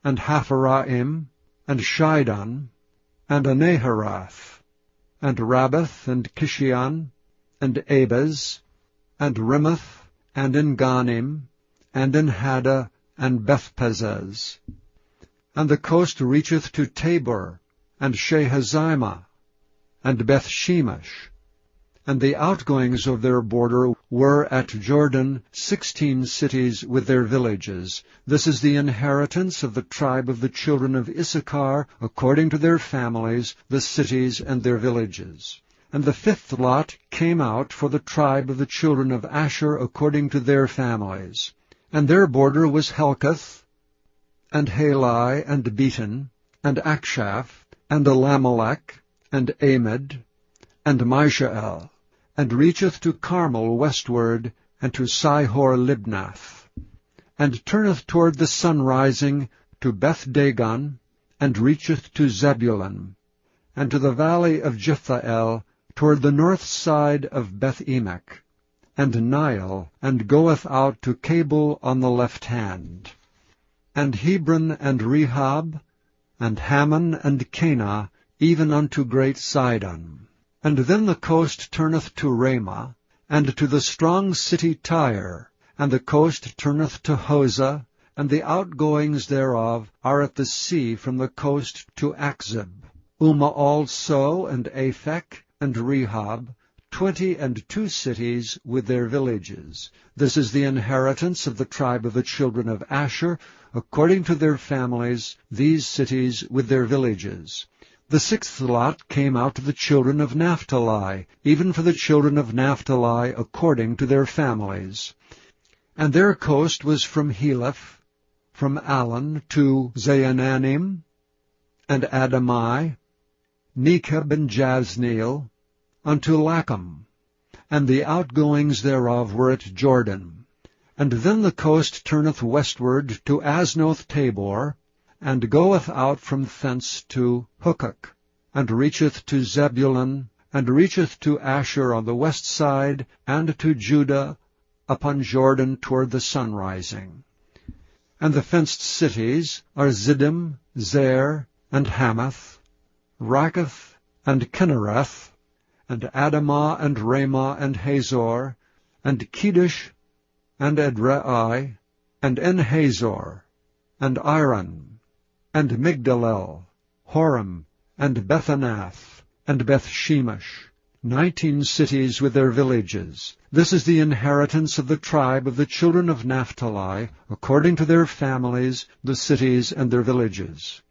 and Hapharaim, and Shidon, and Anaharath, and Rabbath, and Kishion, and Abez, and Rimoth, and Enganim, and Enhada, and Bethpazez. And the coast reacheth to Tabor, and Shehazimah, and Bethshemesh. And the outgoings of their border were at Jordan 16 cities with their villages. This is the inheritance of the tribe of the children of Issachar, according to their families, the cities and their villages. And the fifth lot came out for the tribe of the children of Asher, according to their families. And their border was Helkath, and Halai, and Beton, and Akshaph, and Elamelech, and Amid, and Mishael, and reacheth to Carmel westward, and to Sihor-Libnath, and turneth toward the sunrising to Beth-Dagon, and reacheth to Zebulun, and to the valley of Jiphthael, toward the north side of Beth-Emek, and Nile, and goeth out to Cabul on the left hand, and Hebron, and Rehob, and Hammon, and Cana, even unto great Sidon. And then the coast turneth to Ramah, and to the strong city Tyre, and the coast turneth to Hosah, and the outgoings thereof are at the sea from the coast to Achzib. Uma also, and Aphek, and Rehob, 22 cities with their villages. This is the inheritance of the tribe of the children of Asher, according to their families, these cities with their villages. The sixth lot came out to the children of Naphtali, even for the children of Naphtali according to their families. And their coast was from Heleph, from Allen to Zaananim, and Adamai, Nekeb and Jazneel, unto Lacham, and the outgoings thereof were at Jordan. And then the coast turneth westward to Aznoth Tabor, and goeth out from thence to Hukok, and reacheth to Zebulun, and reacheth to Asher on the west side, and to Judah upon Jordan toward the sunrising. And the fenced cities are Ziddim, Zer, and Hamath, Rakkath, and Kinnereth, and Adamah, and Ramah, and Hazor, and Kedesh, and Edrei, and En-Hazor, and Iron, and Migdalel, Horem, and Bethanath, and Bethshemesh, 19 cities with their villages. This is the inheritance of the tribe of the children of Naphtali, according to their families, the cities and their villages.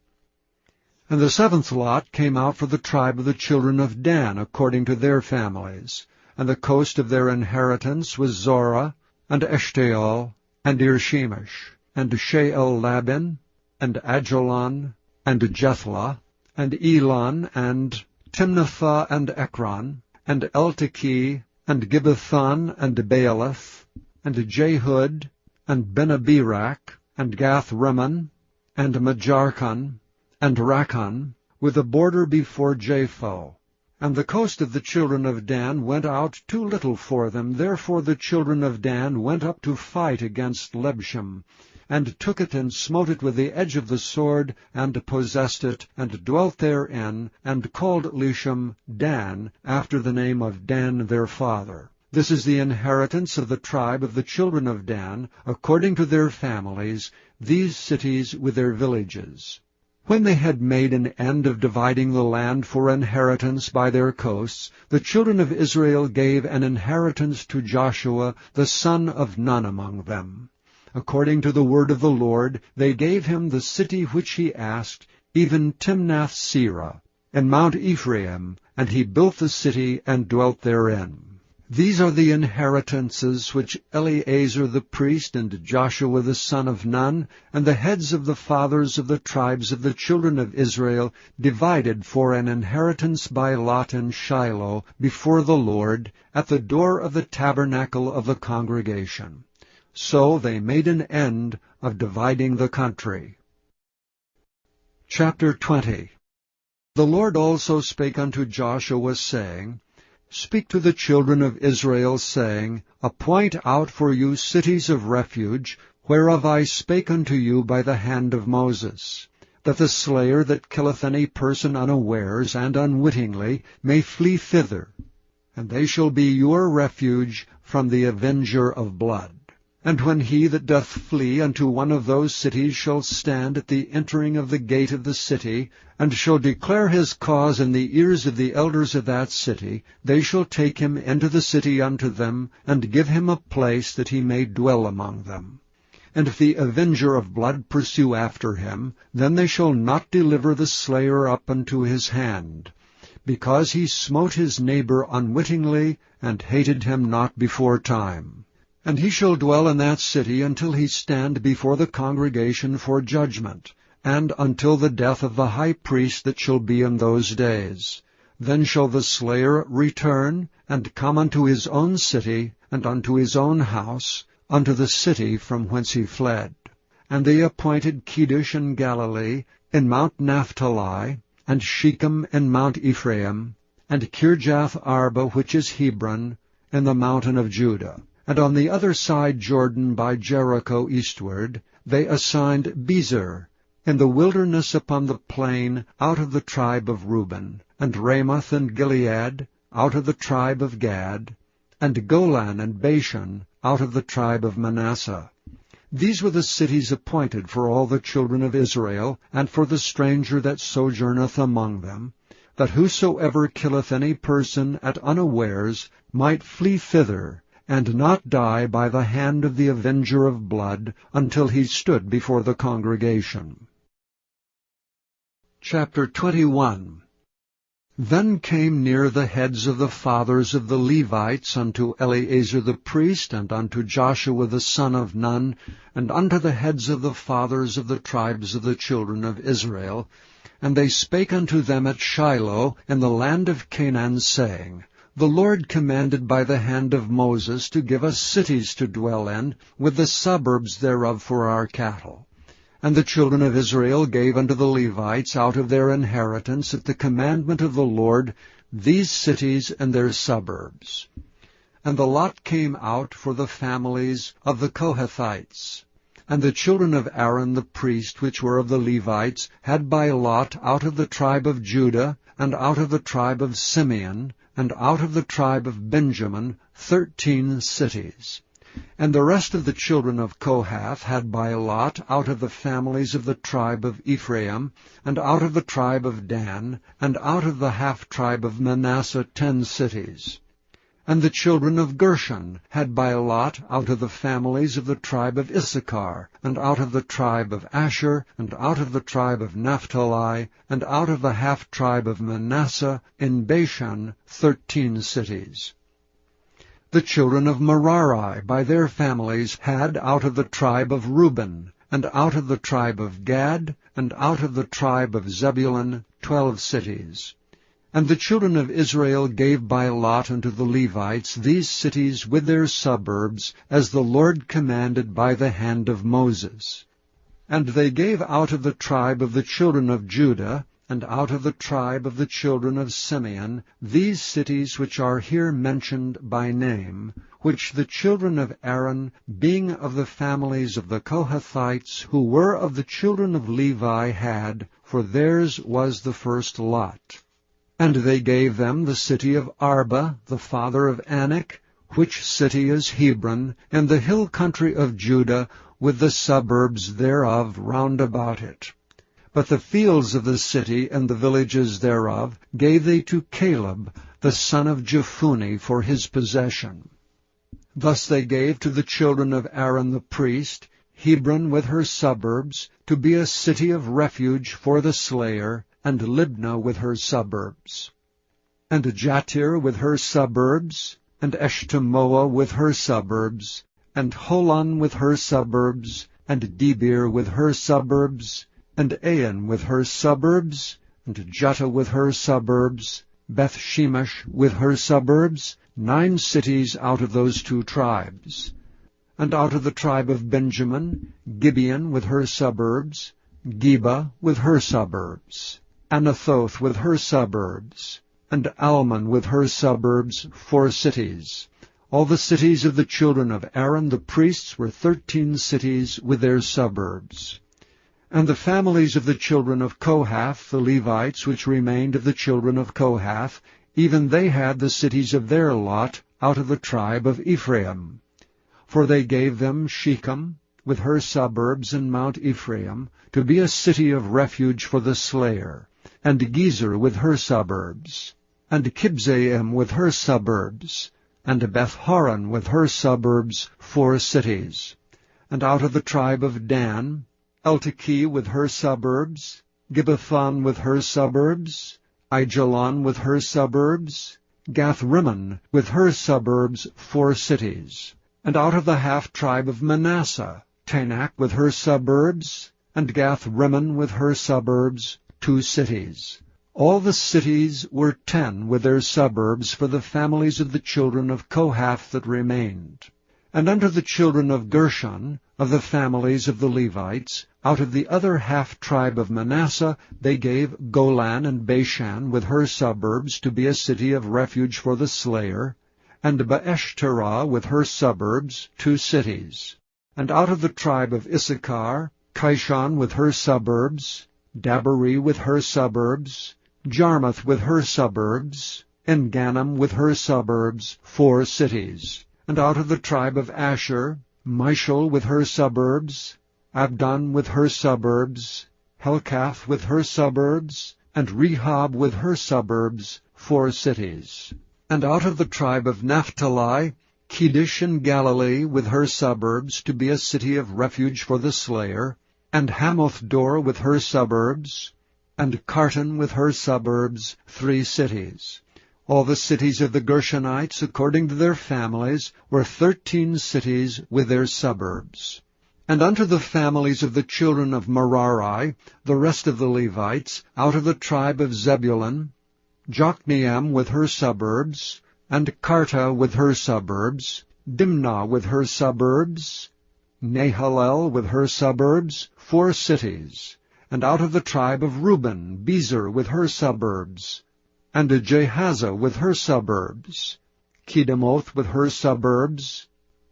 And the seventh lot came out for the tribe of the children of Dan, according to their families. And the coast of their inheritance was Zorah, and Eshtaol, and Ir-shemesh, and She'el-Labin, and Ajalon, and Jethlah, and Elon, and Timnathah, and Ekron, and Eltekeh, and Gibbethon, and Baalath, and Jehud, and Benabirak, and Gath-Rimmon, and Majarkon, and Rakkon, with a border before Japho. And the coast of the children of Dan went out too little for them. Therefore the children of Dan went up to fight against Lebshem, and took it, and smote it with the edge of the sword, and possessed it, and dwelt therein, and called Leshem Dan, after the name of Dan their father. This is the inheritance of the tribe of the children of Dan, according to their families, these cities with their villages. When they had made an end of dividing the land for inheritance by their coasts, the children of Israel gave an inheritance to Joshua, the son of Nun, among them. According to the word of the Lord, they gave him the city which he asked, even Timnath-Serah, and Mount Ephraim, and he built the city and dwelt therein. These are the inheritances which Eleazar the priest and Joshua the son of Nun, and the heads of the fathers of the tribes of the children of Israel, divided for an inheritance by lot in Shiloh before the Lord, at the door of the tabernacle of the congregation. So they made an end of dividing the country. Chapter 20. The Lord also spake unto Joshua, saying, Speak to the children of Israel, saying, Appoint out for you cities of refuge, whereof I spake unto you by the hand of Moses, that the slayer that killeth any person unawares and unwittingly may flee thither, and they shall be your refuge from the avenger of blood. And when he that doth flee unto one of those cities shall stand at the entering of the gate of the city, and shall declare his cause in the ears of the elders of that city, they shall take him into the city unto them, and give him a place that he may dwell among them. And if the avenger of blood pursue after him, then they shall not deliver the slayer up unto his hand, because he smote his neighbor unwittingly, and hated him not before time. And he shall dwell in that city until he stand before the congregation for judgment, and until the death of the high priest that shall be in those days. Then shall the slayer return, and come unto his own city, and unto his own house, unto the city from whence he fled. And they appointed Kedesh in Galilee, in Mount Naphtali, and Shechem in Mount Ephraim, and Kirjath Arba, which is Hebron, in the mountain of Judah. And on the other side Jordan by Jericho eastward, they assigned Bezer, in the wilderness upon the plain, out of the tribe of Reuben, and Ramoth and Gilead, out of the tribe of Gad, and Golan and Bashan, out of the tribe of Manasseh. These were the cities appointed for all the children of Israel, and for the stranger that sojourneth among them, that whosoever killeth any person at unawares might flee thither, and not die by the hand of the avenger of blood, until he stood before the congregation. Chapter 21. Then came near the heads of the fathers of the Levites unto Eleazar the priest, and unto Joshua the son of Nun, and unto the heads of the fathers of the tribes of the children of Israel. And they spake unto them at Shiloh in the land of Canaan, saying, The Lord commanded by the hand of Moses to give us cities to dwell in, with the suburbs thereof for our cattle. And the children of Israel gave unto the Levites out of their inheritance at the commandment of the Lord these cities and their suburbs. And the lot came out for the families of the Kohathites. And the children of Aaron the priest, which were of the Levites, had by lot out of the tribe of Judah, and out of the tribe of Simeon, and out of the tribe of Benjamin 13 cities. And the rest of the children of Kohath had by lot out of the families of the tribe of Ephraim, and out of the tribe of Dan, and out of the half-tribe of Manasseh 10 cities. And the children of Gershon had by lot out of the families of the tribe of Issachar, and out of the tribe of Asher, and out of the tribe of Naphtali, and out of the half-tribe of Manasseh in Bashan 13 cities. The children of Merari by their families had out of the tribe of Reuben, and out of the tribe of Gad, and out of the tribe of Zebulun 12 cities. And the children of Israel gave by lot unto the Levites these cities with their suburbs, as the Lord commanded by the hand of Moses. And they gave out of the tribe of the children of Judah, and out of the tribe of the children of Simeon, these cities which are here mentioned by name, which the children of Aaron, being of the families of the Kohathites, who were of the children of Levi, had, for theirs was the first lot. And they gave them the city of Arba, the father of Anak, which city is Hebron, in the hill country of Judah, with the suburbs thereof round about it. But the fields of the city and the villages thereof gave they to Caleb, the son of Jephunneh, for his possession. Thus they gave to the children of Aaron the priest Hebron with her suburbs, to be a city of refuge for the slayer, and Libnah with her suburbs. And Jattir with her suburbs, and Eshtemoa with her suburbs, and Holon with her suburbs, and Debir with her suburbs, and Ain with her suburbs, and Juttah with her suburbs, Beth-shemesh with her suburbs, 9 cities out of those 2 tribes. And out of the tribe of Benjamin, Gibeon with her suburbs, Geba with her suburbs. Anathoth with her suburbs, and Almon with her suburbs, 4 cities. All the cities of the children of Aaron the priests were 13 cities with their suburbs. And the families of the children of Kohath, the Levites, which remained of the children of Kohath, even they had the cities of their lot out of the tribe of Ephraim. For they gave them Shechem, with her suburbs in Mount Ephraim, to be a city of refuge for the slayer, and Gezer with her suburbs, and Kibzaim with her suburbs, and Beth-horon with her suburbs, 4 cities. And out of the tribe of Dan, Eltekeh with her suburbs, Gibbethon with her suburbs, Aijalon with her suburbs, Gath-rimmon with her suburbs, 4 cities. And out of the half-tribe of Manasseh, Tanakh with her suburbs, and Gath-rimmon with her suburbs, 2 cities. All the cities were 10 with their suburbs for the families of the children of Kohath that remained. And unto the children of Gershon, of the families of the Levites, out of the other half-tribe of Manasseh, they gave Golan and Bashan with her suburbs to be a city of refuge for the slayer, and Beeshterah with her suburbs, 2 cities. And out of the tribe of Issachar, Kishon with her suburbs, Dabari with her suburbs, Jarmuth with her suburbs, En-gannim with her suburbs, 4 cities. And out of the tribe of Asher, Mishal with her suburbs, Abdon with her suburbs, Helkath with her suburbs, and Rehob with her suburbs, 4 cities. And out of the tribe of Naphtali, Kedesh in Galilee with her suburbs to be a city of refuge for the slayer, and Hamoth-dor with her suburbs, and Kartan with her suburbs, 3 cities. All the cities of the Gershonites, according to their families, were 13 cities with their suburbs. And unto the families of the children of Merari, the rest of the Levites, out of the tribe of Zebulun, Jokneam with her suburbs, and Karta with her suburbs, Dimnah with her suburbs, Nahalel with her suburbs, 4 cities. And out of the tribe of Reuben, Bezer with her suburbs, and Jehazzah with her suburbs, Kedemoth with her suburbs,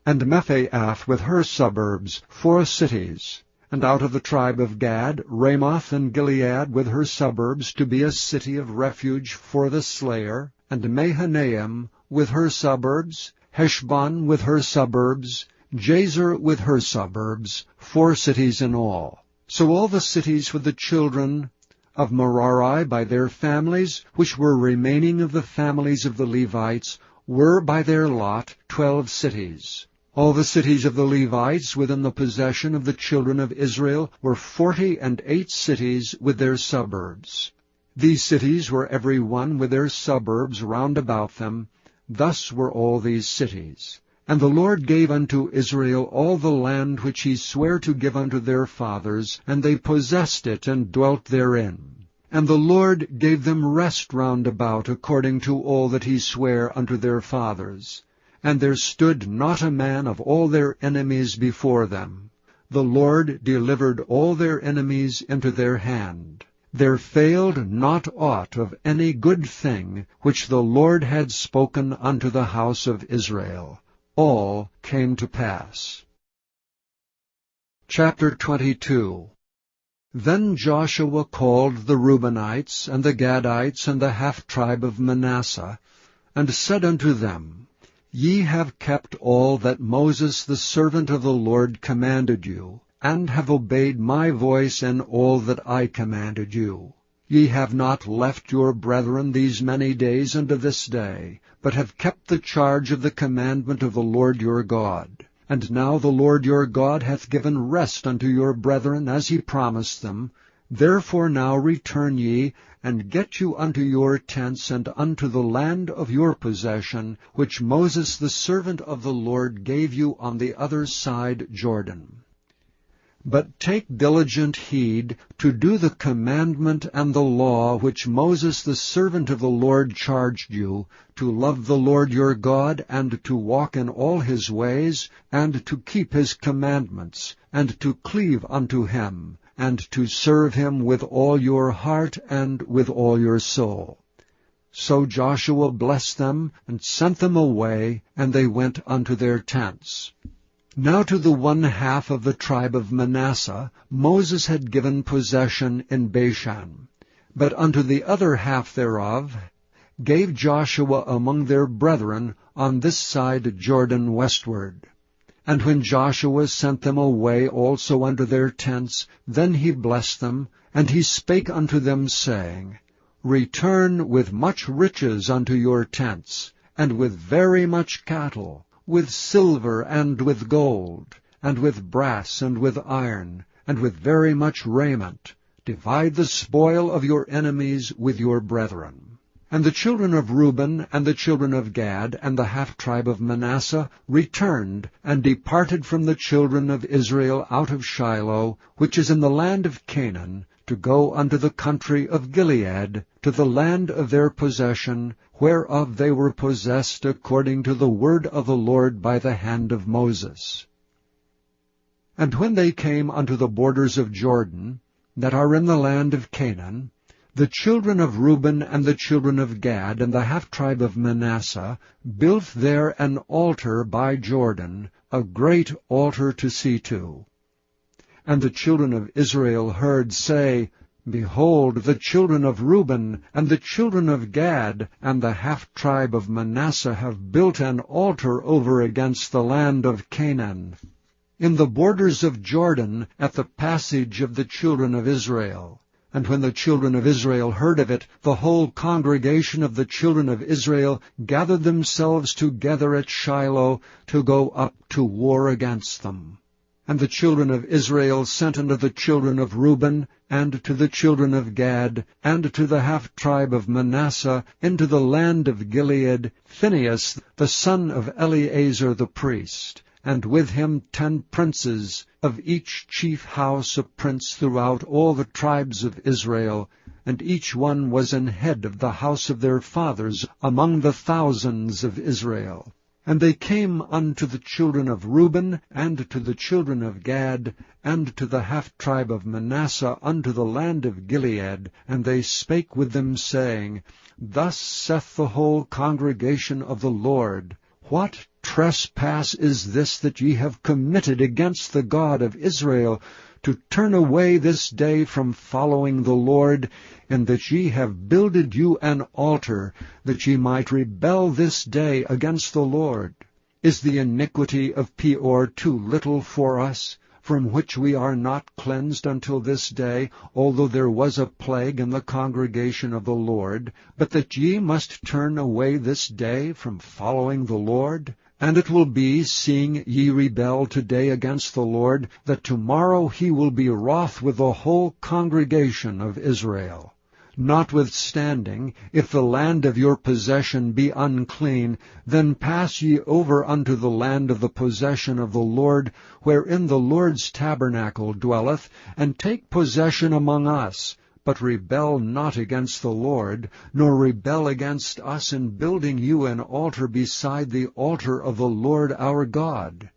and Mephaath with her suburbs, 4 cities. And out of the tribe of Gad, Ramoth and Gilead with her suburbs to be a city of refuge for the slayer, and Mahanaim with her suburbs, Heshbon with her suburbs, Jazer with her suburbs, 4 cities in all. So all the cities for the children of Merari by their families, which were remaining of the families of the Levites, were by their lot 12 cities. All the cities of the Levites within the possession of the children of Israel were 48 cities with their suburbs. These cities were every one with their suburbs round about them. Thus were all these cities. And the Lord gave unto Israel all the land which he sware to give unto their fathers, and they possessed it and dwelt therein. And the Lord gave them rest round about according to all that he sware unto their fathers. And there stood not a man of all their enemies before them. The Lord delivered all their enemies into their hand. There failed not aught of any good thing which the Lord had spoken unto the house of Israel. All came to pass. Chapter 22. Then Joshua called the Reubenites, and the Gadites, and the half-tribe of Manasseh, and said unto them, Ye have kept all that Moses the servant of the Lord commanded you, and have obeyed my voice in all that I commanded you. Ye have not left your brethren these many days unto this day, but have kept the charge of the commandment of the Lord your God. And now the Lord your God hath given rest unto your brethren, as he promised them. Therefore now return ye, and get you unto your tents, and unto the land of your possession, which Moses the servant of the Lord gave you on the other side Jordan. But take diligent heed to do the commandment and the law which Moses the servant of the Lord charged you, to love the Lord your God, and to walk in all his ways, and to keep his commandments, and to cleave unto him, and to serve him with all your heart and with all your soul. So Joshua blessed them, and sent them away, and they went unto their tents. Now to the 1/2 of the tribe of Manasseh Moses had given possession in Bashan, but unto the other half thereof gave Joshua among their brethren on this side Jordan westward. And when Joshua sent them away also unto their tents, then he blessed them, and he spake unto them, saying, Return with much riches unto your tents, and with very much cattle, with silver and with gold, and with brass and with iron, and with very much raiment. Divide the spoil of your enemies with your brethren. And the children of Reuben and the children of Gad and the half-tribe of Manasseh returned and departed from the children of Israel out of Shiloh, which is in the land of Canaan, to go unto the country of Gilead, to the land of their possession, whereof they were possessed according to the word of the Lord by the hand of Moses. And when they came unto the borders of Jordan, that are in the land of Canaan, the children of Reuben and the children of Gad and the half-tribe of Manasseh built there an altar by Jordan, a great altar to see to. And the children of Israel heard say, Behold, the children of Reuben and the children of Gad and the half-tribe of Manasseh have built an altar over against the land of Canaan, in the borders of Jordan, at the passage of the children of Israel. And when the children of Israel heard of it, the whole congregation of the children of Israel gathered themselves together at Shiloh to go up to war against them. And the children of Israel sent unto the children of Reuben, and to the children of Gad, and to the half-tribe of Manasseh, into the land of Gilead, Phinehas the son of Eleazar the priest, and with him 10 princes, of each chief house a prince throughout all the tribes of Israel, and each one was an head of the house of their fathers among the thousands of Israel. And they came unto the children of Reuben, and to the children of Gad, and to the half-tribe of Manasseh unto the land of Gilead, and they spake with them, saying, Thus saith the whole congregation of the Lord, What trespass is this that ye have committed against the God of Israel, to turn away this day from following the Lord, in that ye have builded you an altar, that ye might rebel this day against the Lord? Is the iniquity of Peor too little for us, from which we are not cleansed until this day, although there was a plague in the congregation of the Lord, but that ye must turn away this day from following the Lord? And it will be, seeing ye rebel today against the Lord, that tomorrow he will be wroth with the whole congregation of Israel. Notwithstanding, if the land of your possession be unclean, then pass ye over unto the land of the possession of the Lord, wherein the Lord's tabernacle dwelleth, and take possession among us. But rebel not against the Lord, nor rebel against us in building you an altar beside the altar of the Lord our God.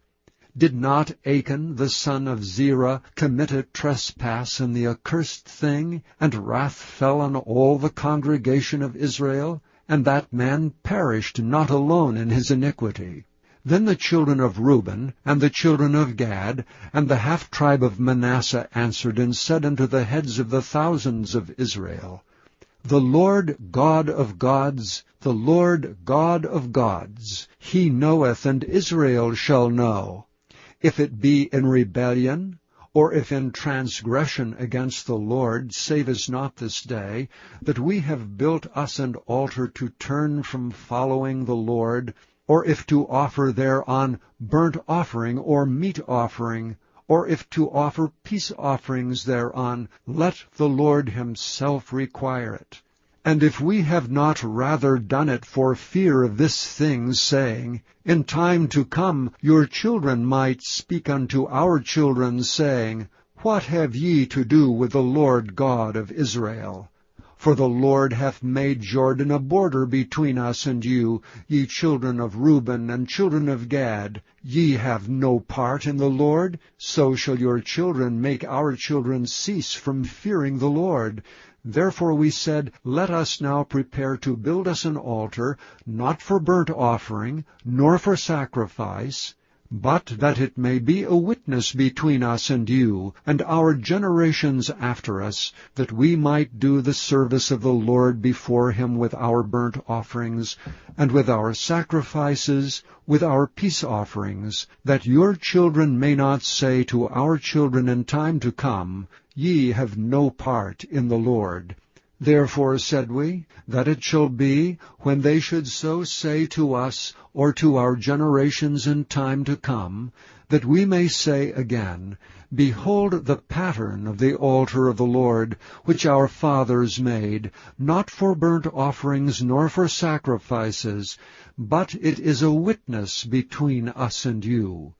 Did not Achan the son of Zerah commit a trespass in the accursed thing, and wrath fell on all the congregation of Israel? And that man perished not alone in his iniquity. Then the children of Reuben, and the children of Gad, and the half-tribe of Manasseh answered and said unto the heads of the thousands of Israel, The Lord God of gods, the Lord God of gods, he knoweth, and Israel shall know. If it be in rebellion, or if in transgression against the Lord, save us not this day, that we have built us an altar to turn from following the Lord, or if to offer thereon burnt offering or meat offering, or if to offer peace offerings thereon, let the Lord himself require it. And if we have not rather done it for fear of this thing, saying, In time to come your children might speak unto our children, saying, What have ye to do with the Lord God of Israel? For the Lord hath made Jordan a border between us and you, ye children of Reuben and children of Gad. Ye have no part in the Lord, so shall your children make our children cease from fearing the Lord. Therefore we said, Let us now prepare to build us an altar, not for burnt offering, nor for sacrifice, but that it may be a witness between us and you, and our generations after us, that we might do the service of the Lord before him with our burnt offerings, and with our sacrifices, with our peace offerings, that your children may not say to our children in time to come, Ye have no part in the Lord. Therefore said we, that it shall be, when they should so say to us, or to our generations in time to come, that we may say again, Behold the pattern of the altar of the Lord, which our fathers made, not for burnt offerings nor for sacrifices, but it is a witness between us and you.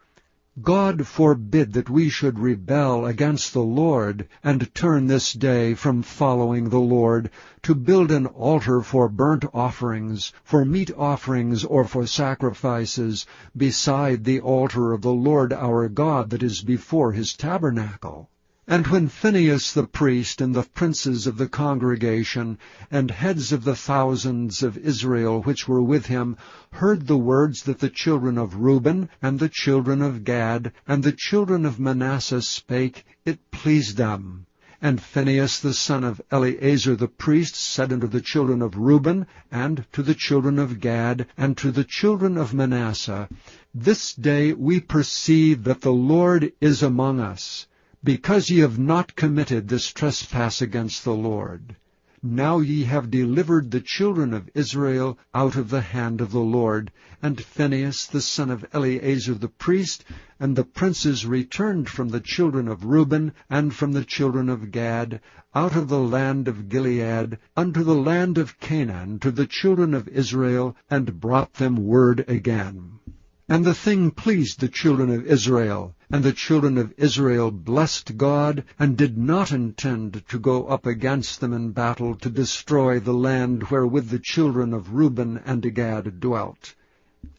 God forbid that we should rebel against the Lord, and turn this day from following the Lord, to build an altar for burnt offerings, for meat offerings, or for sacrifices, beside the altar of the Lord our God that is before his tabernacle. And when Phinehas the priest and the princes of the congregation and heads of the thousands of Israel which were with him heard the words that the children of Reuben and the children of Gad and the children of Manasseh spake, it pleased them. And Phinehas the son of Eleazar the priest said unto the children of Reuben, and to the children of Gad, and to the children of Manasseh, This day we perceive that the Lord is among us, because ye have not committed this trespass against the Lord. Now ye have delivered the children of Israel out of the hand of the Lord. And Phinehas the son of Eleazar the priest, and the princes returned from the children of Reuben, and from the children of Gad, out of the land of Gilead, unto the land of Canaan, to the children of Israel, and brought them word again. And the thing pleased the children of Israel, and the children of Israel blessed God, and did not intend to go up against them in battle to destroy the land wherewith the children of Reuben and Gad dwelt.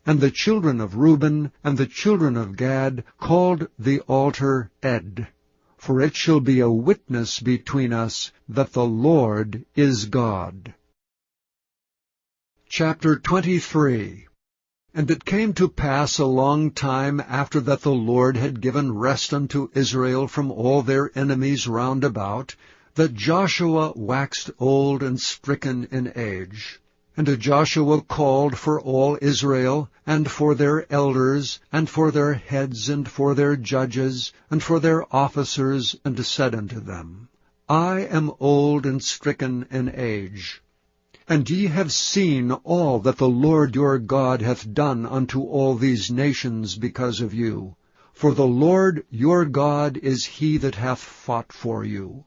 And the children of Reuben and the children of Gad called the altar Ed, for it shall be a witness between us that the Lord is God. Chapter 23. And it came to pass a long time after that the Lord had given rest unto Israel from all their enemies round about, that Joshua waxed old and stricken in age. And Joshua called for all Israel, and for their elders, and for their heads, and for their judges, and for their officers, and said unto them, I am old and stricken in age. And ye have seen all that the Lord your God hath done unto all these nations because of you. For the Lord your God is he that hath fought for you.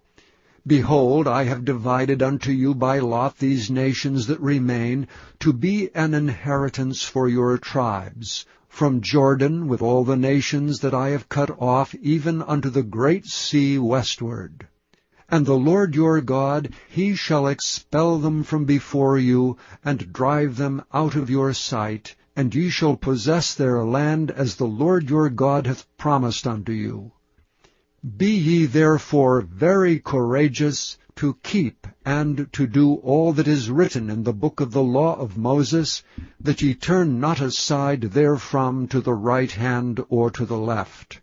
Behold, I have divided unto you by lot these nations that remain, to be an inheritance for your tribes, from Jordan with all the nations that I have cut off, even unto the great sea westward. And the Lord your God, he shall expel them from before you, and drive them out of your sight, and ye shall possess their land as the Lord your God hath promised unto you. Be ye therefore very courageous to keep and to do all that is written in the book of the law of Moses, that ye turn not aside therefrom to the right hand or to the left,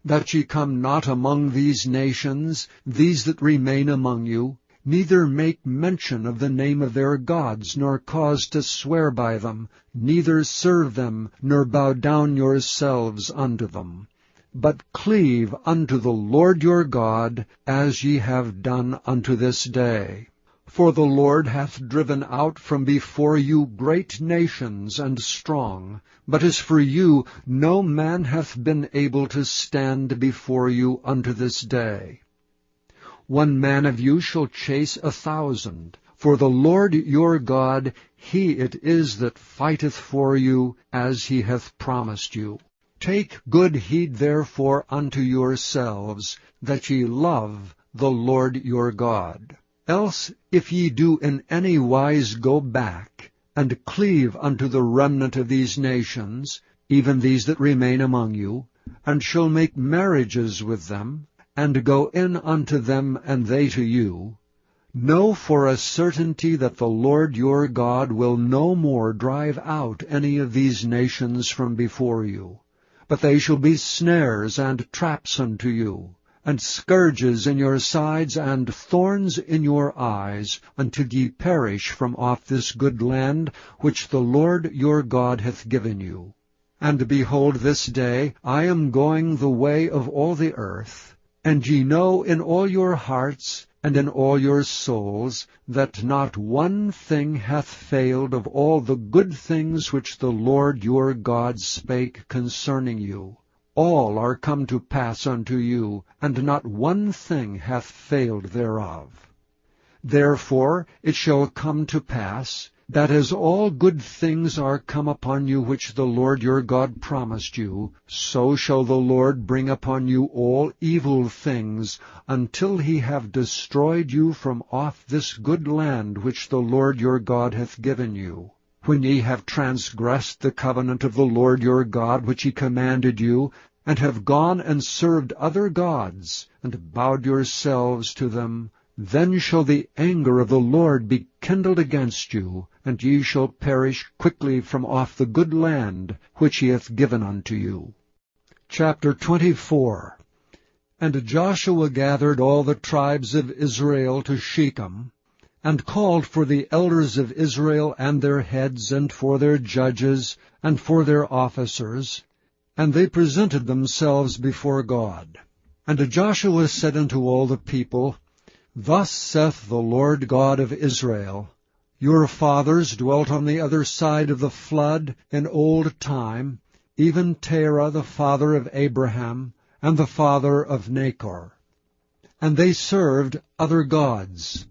that ye come not among these nations, these that remain among you, neither make mention of the name of their gods, nor cause to swear by them, neither serve them, nor bow down yourselves unto them, but cleave unto the Lord your God, as ye have done unto this day. For the Lord hath driven out from before you great nations and strong, but as for you, no man hath been able to stand before you unto this day. 1 man of you shall chase 1,000, for the Lord your God, he it is that fighteth for you, as he hath promised you. Take good heed therefore unto yourselves, that ye love the Lord your God. Else, if ye do in any wise go back, and cleave unto the remnant of these nations, even these that remain among you, and shall make marriages with them, and go in unto them, and they to you, know for a certainty that the Lord your God will no more drive out any of these nations from before you, but they shall be snares and traps unto you, and scourges in your sides, and thorns in your eyes, until ye perish from off this good land which the Lord your God hath given you. And behold, this day I am going the way of all the earth, and ye know in all your hearts and in all your souls that not one thing hath failed of all the good things which the Lord your God spake concerning you. All are come to pass unto you, and not one thing hath failed thereof. Therefore it shall come to pass, that as all good things are come upon you which the Lord your God promised you, so shall the Lord bring upon you all evil things, until he have destroyed you from off this good land which the Lord your God hath given you. When ye have transgressed the covenant of the Lord your God which he commanded you, and have gone and served other gods, and bowed yourselves to them, then shall the anger of the Lord be kindled against you, and ye shall perish quickly from off the good land which he hath given unto you. Chapter 24. And Joshua gathered all the tribes of Israel to Shechem, and called for the elders of Israel and their heads, and for their judges, and for their officers, and they presented themselves before God. And Joshua said unto all the people, Thus saith the Lord God of Israel, Your fathers dwelt on the other side of the flood in old time, even Terah the father of Abraham, and the father of Nachor. And they served other gods.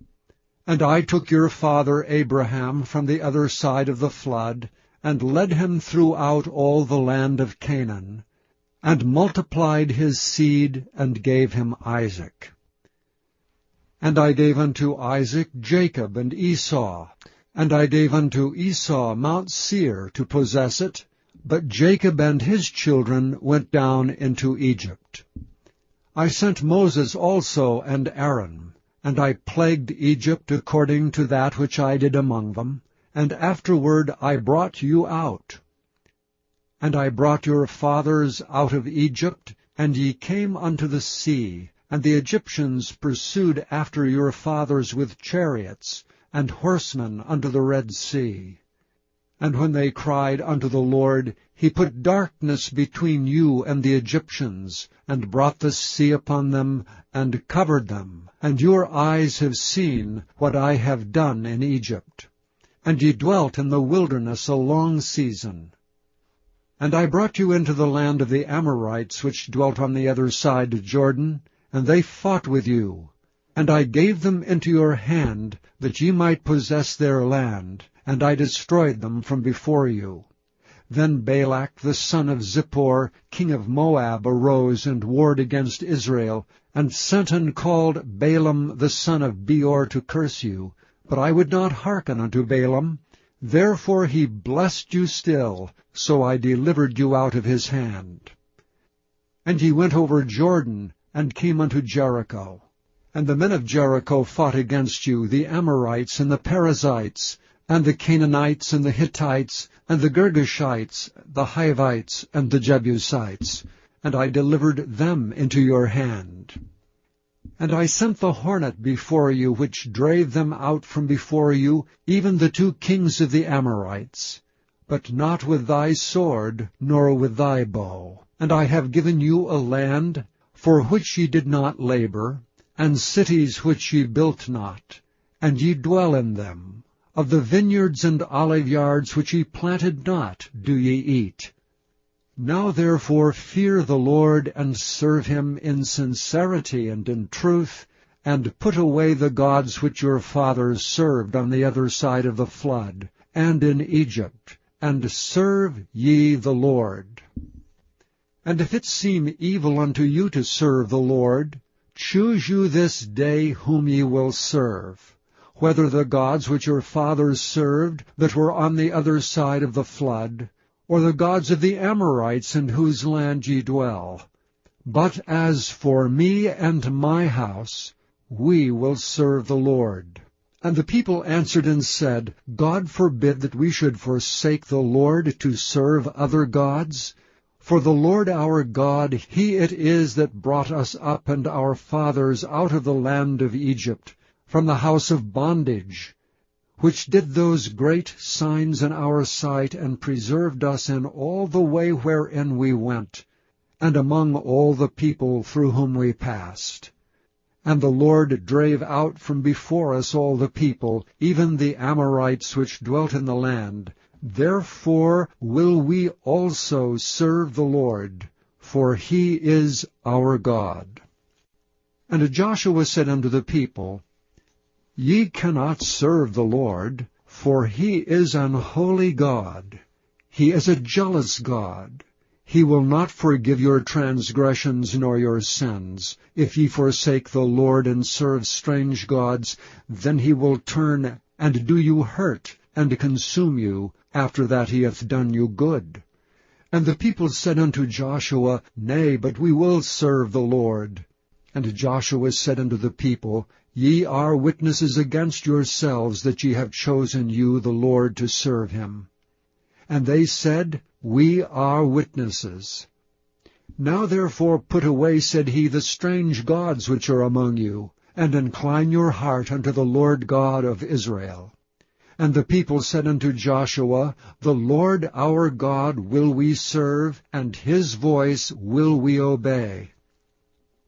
And I took your father Abraham from the other side of the flood, and led him throughout all the land of Canaan, and multiplied his seed, and gave him Isaac. And I gave unto Isaac Jacob and Esau, and I gave unto Esau Mount Seir to possess it, but Jacob and his children went down into Egypt. I sent Moses also and Aaron, and I plagued Egypt according to that which I did among them, and afterward I brought you out. And I brought your fathers out of Egypt, and ye came unto the sea, and the Egyptians pursued after your fathers with chariots, and horsemen unto the Red Sea. And when they cried unto the Lord, he put darkness between you and the Egyptians, and brought the sea upon them, and covered them. And your eyes have seen what I have done in Egypt. And ye dwelt in the wilderness a long season. And I brought you into the land of the Amorites, which dwelt on the other side of Jordan, and they fought with you. And I gave them into your hand, that ye might possess their land, and I destroyed them from before you. Then Balak the son of Zippor, king of Moab, arose and warred against Israel, and sent and called Balaam the son of Beor to curse you. But I would not hearken unto Balaam. Therefore he blessed you still, so I delivered you out of his hand. And ye went over Jordan, and came unto Jericho. And the men of Jericho fought against you, the Amorites and the Perizzites, and the Canaanites and the Hittites, and the Girgashites, the Hivites, and the Jebusites, and I delivered them into your hand. And I sent the hornet before you, which drave them out from before you, even the 2 kings of the Amorites, but not with thy sword, nor with thy bow. And I have given you a land, for which ye did not labor, and cities which ye built not, and ye dwell in them. Of the vineyards and olive yards which ye planted not do ye eat. Now therefore fear the Lord, and serve him in sincerity and in truth, and put away the gods which your fathers served on the other side of the flood, and in Egypt, and serve ye the Lord. And if it seem evil unto you to serve the Lord, Choose you this day whom ye will serve, whether the gods which your fathers served that were on the other side of the flood, or the gods of the Amorites in whose land ye dwell. But as for me and my house, we will serve the Lord. And the people answered and said, God forbid that we should forsake the Lord to serve other gods. For the Lord our God, he it is that brought us up and our fathers out of the land of Egypt, from the house of bondage, which did those great signs in our sight, and preserved us in all the way wherein we went, and among all the people through whom we passed. And the Lord drave out from before us all the people, even the Amorites which dwelt in the land. Therefore will we also serve the Lord, for he is our God. And Joshua said unto the people, Ye cannot serve the Lord, for he is an holy God. He is a jealous God. He will not forgive your transgressions nor your sins. If ye forsake the Lord and serve strange gods, then he will turn and do you hurt, and consume you, after that he hath done you good. And the people said unto Joshua, Nay, but we will serve the Lord. And Joshua said unto the people, Ye are witnesses against yourselves that ye have chosen you the Lord to serve him. And they said, We are witnesses. Now therefore put away, said he, the strange gods which are among you, and incline your heart unto the Lord God of Israel. And the people said unto Joshua, The Lord our God will we serve, and his voice will we obey.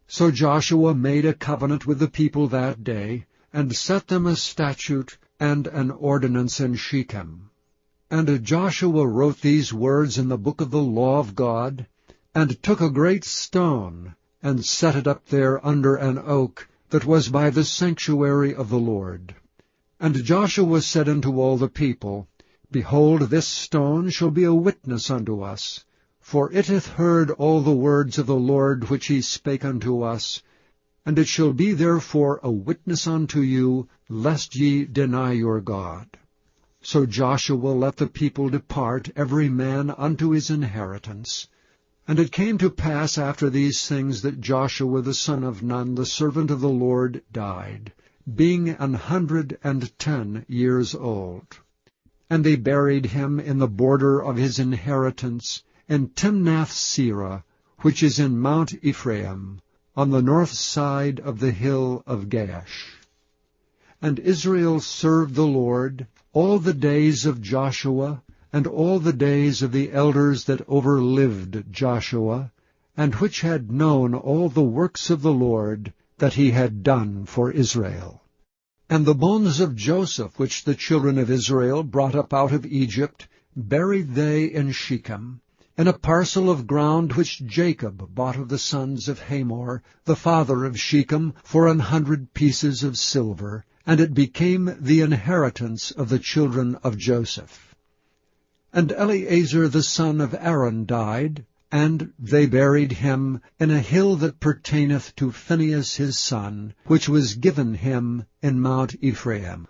So Joshua made a covenant with the people that day, and set them a statute and an ordinance in Shechem. And Joshua wrote these words in the book of the law of God, and took a great stone, and set it up there under an oak that was by the sanctuary of the Lord. And Joshua said unto all the people, Behold, this stone shall be a witness unto us, for it hath heard all the words of the Lord which he spake unto us, and it shall be therefore a witness unto you, lest ye deny your God. So Joshua let the people depart, every man unto his inheritance. And it came to pass after these things that Joshua the son of Nun, the servant of the Lord, died, being 110 years old. And they buried him in the border of his inheritance, in Timnath-serah, which is in Mount Ephraim, on the north side of the hill of Gaash. And Israel served the Lord all the days of Joshua, and all the days of the elders that overlived Joshua, and which had known all the works of the Lord that he had done for Israel. And the bones of Joseph, which the children of Israel brought up out of Egypt, buried they in Shechem, in a parcel of ground which Jacob bought of the sons of Hamor, the father of Shechem, for 100 pieces of silver, and it became the inheritance of the children of Joseph. And Eleazar the son of Aaron died, and they buried him in a hill that pertaineth to Phinehas his son, which was given him in Mount Ephraim,